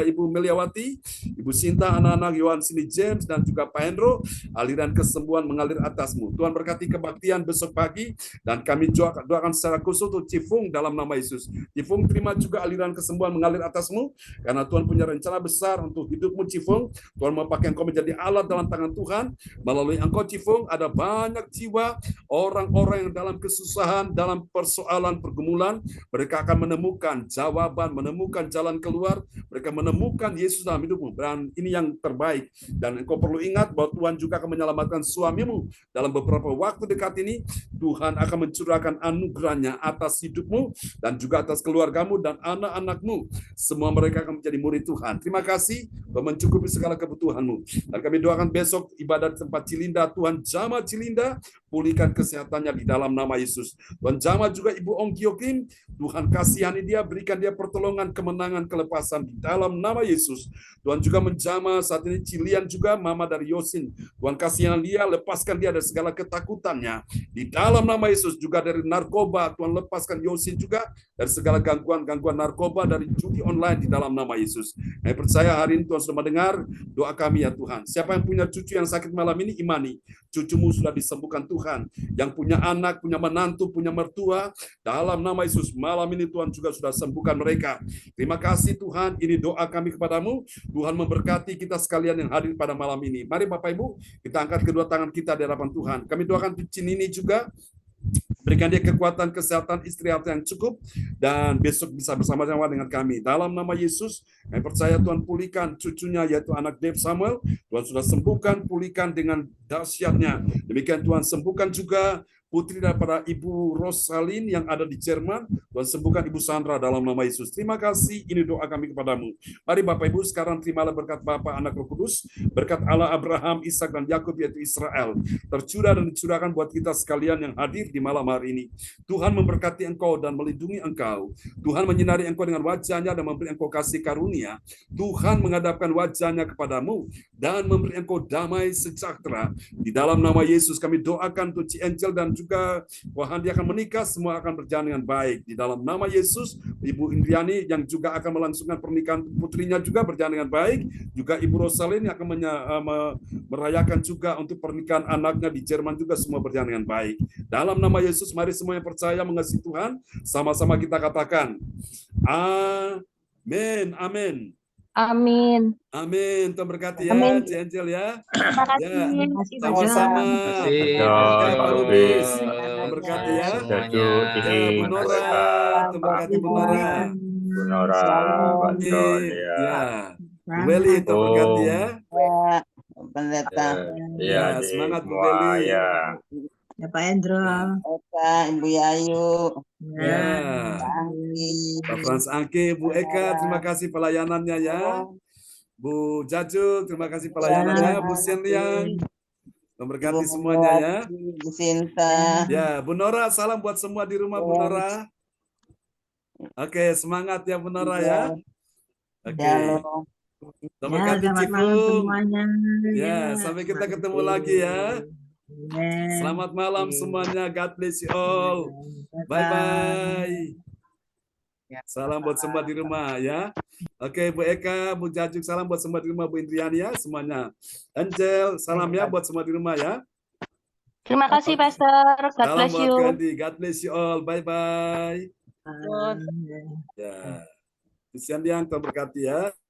Ibu Meliawati, Ibu Sinta, anak-anak Yohan Sini James, dan juga Pak Hendro, aliran kesembuhan mengalir atasmu. Tuhan berkati kebaktian besok pagi, dan kami doakan secara khusus untuk Cifung dalam nama Yesus. Cifung terima juga aliran kesembuhan mengalir atasmu, karena Tuhan punya rencana besar untuk hidupmu Cifung. Tuhan mau pakai engkau menjadi alat dalam tangan Tuhan. Melalui engkau Cifung, ada banyak jiwa, orang-orang yang dalam kesusahan, dalam persoalan, pergumulan, mereka akan menemukan jawaban, menemukan jalan keluar, mereka menemukan Yesus dalam hidupmu. Dan ini yang terbaik. Dan engkau perlu ingat bahwa Tuhan juga akan menyelamatkan suamimu. Dalam beberapa waktu dekat ini, Tuhan akan mencurahkan anugerahnya atas hidupmu, dan juga atas keluargamu dan anak-anakmu. Semua mereka akan menjadi murid Tuhan. Terima kasih, Tuhan mencukupi segala kebutuhanmu. Dan kami doakan besok ibadat tempat Cilinda, Tuhan jamah Cilinda, pulihkan kesehatannya di dalam nama Yesus. Tuhan jamah juga Ibu Ongkio Kim, Tuhan kasihani dia, berikan dia pertolongan, kemenangan, kelepasan di dalam nama Yesus. Tuhan juga menjamah saat ini Cilian juga, mama dari Yosin. Tuhan kasihani dia, lepaskan dia dari segala ketakutannya. Di dalam nama Yesus, juga dari narkoba, Tuhan lepaskan Yosin juga dari segala gangguan-gangguan narkoba, dari judi online di dalam nama Yesus. Saya percaya hari ini Tuhan sudah mendengar doa kami ya Tuhan. Siapa yang punya cucu yang sakit malam ini, imani. Cucumu sudah disembuhkan Tuhan. Yang punya anak, punya menantu, punya mertua, dalam nama Yesus, malam ini Tuhan juga sudah sembuhkan mereka. Terima kasih Tuhan, ini doa kami kepadamu. Tuhan memberkati kita sekalian yang hadir pada malam ini. Mari Bapak Ibu, kita angkat kedua tangan kita di hadapan Tuhan. Kami doakan Cinini juga, berikan dia kekuatan, kesehatan, istirahat yang cukup, dan besok bisa bersama-sama dengan kami. Dalam nama Yesus, kami percaya Tuhan pulihkan cucunya, yaitu anak Dave Samuel. Tuhan sudah sembuhkan, pulihkan dengan dahsyatnya. Demikian Tuhan sembuhkan juga putri daripada Ibu Rosalin yang ada di Jerman. Tuhan sembuhkan Ibu Sandra dalam nama Yesus. Terima kasih, ini doa kami kepadamu. Mari Bapak Ibu, sekarang terimalah berkat Bapa, Anak, Roh Kudus, berkat Allah Abraham, Ishak, dan Yakub, yaitu Israel, tercurah dan dicurahkan buat kita sekalian yang hadir di malam hari ini. Tuhan memberkati engkau dan melindungi engkau. Tuhan menyinari engkau dengan wajahnya dan memberi engkau kasih karunia. Tuhan menghadapkan wajahnya kepadamu dan memberi engkau damai sejahtera. Di dalam nama Yesus kami doakan untuk Ci Angel dan juga Wahandi akan menikah, semua akan berjalan dengan baik. Di dalam nama Yesus, Ibu Indriani yang juga akan melangsungkan pernikahan putrinya juga berjalan dengan baik. Juga Ibu Rosalin yang akan merayakan juga untuk pernikahan anaknya di Jerman juga semua berjalan dengan baik. Dalam nama Yesus, mari semua yang percaya mengasihi Tuhan, sama-sama kita katakan, Amin, amin. Amin. Amin. Tuhan berkati ya, Amin. Ci Angel ya. Terima Ya, kasih. Terima kasih Pak sama-sama. John. Kasih Pak Pak Pak John, Lubis, Tuhan berkati ya. semuanya. Ya, Bu Terima Nora, kasih. Tuhan berkati Bu Nora. Bu Nora, Pak John, ya. Ya, Bu Beli, Tuhan berkati ya. Ya, pendeta. Ya, Ya, semangat Bu semua, Beli. ya. Ya Pak Endro. Eka, Ibu Yayu, Ya, Anggi, Pak Frans Angke, Bu Eka, terima kasih pelayanannya ya. Bu Jaju, terima kasih pelayanannya. Bu Sian-Liang, Tuhan berkati semuanya ya. Bu Sinta, Ya, Bu Nora, salam buat semua di rumah Bu Nora. Oke, semangat ya Bu Nora ya. Oke, Shalom. Tuhan Ya, berkati selamat malam Cifung. semuanya. Ya, sampai kita ketemu lagi ya. Selamat malam semuanya. God bless you all. Bye-bye. Salam buat semua di rumah ya. Oke, Bu Eka, Bu Jajuk, salam buat semua di rumah. Bu Indriani ya, semuanya. Angel, salam ya buat semua di rumah ya. Terima kasih, Pastor. God Salam bless buat you. Kandi. God bless you all. Bye-bye. Ya. Kesian yang Tuhan berkati ya.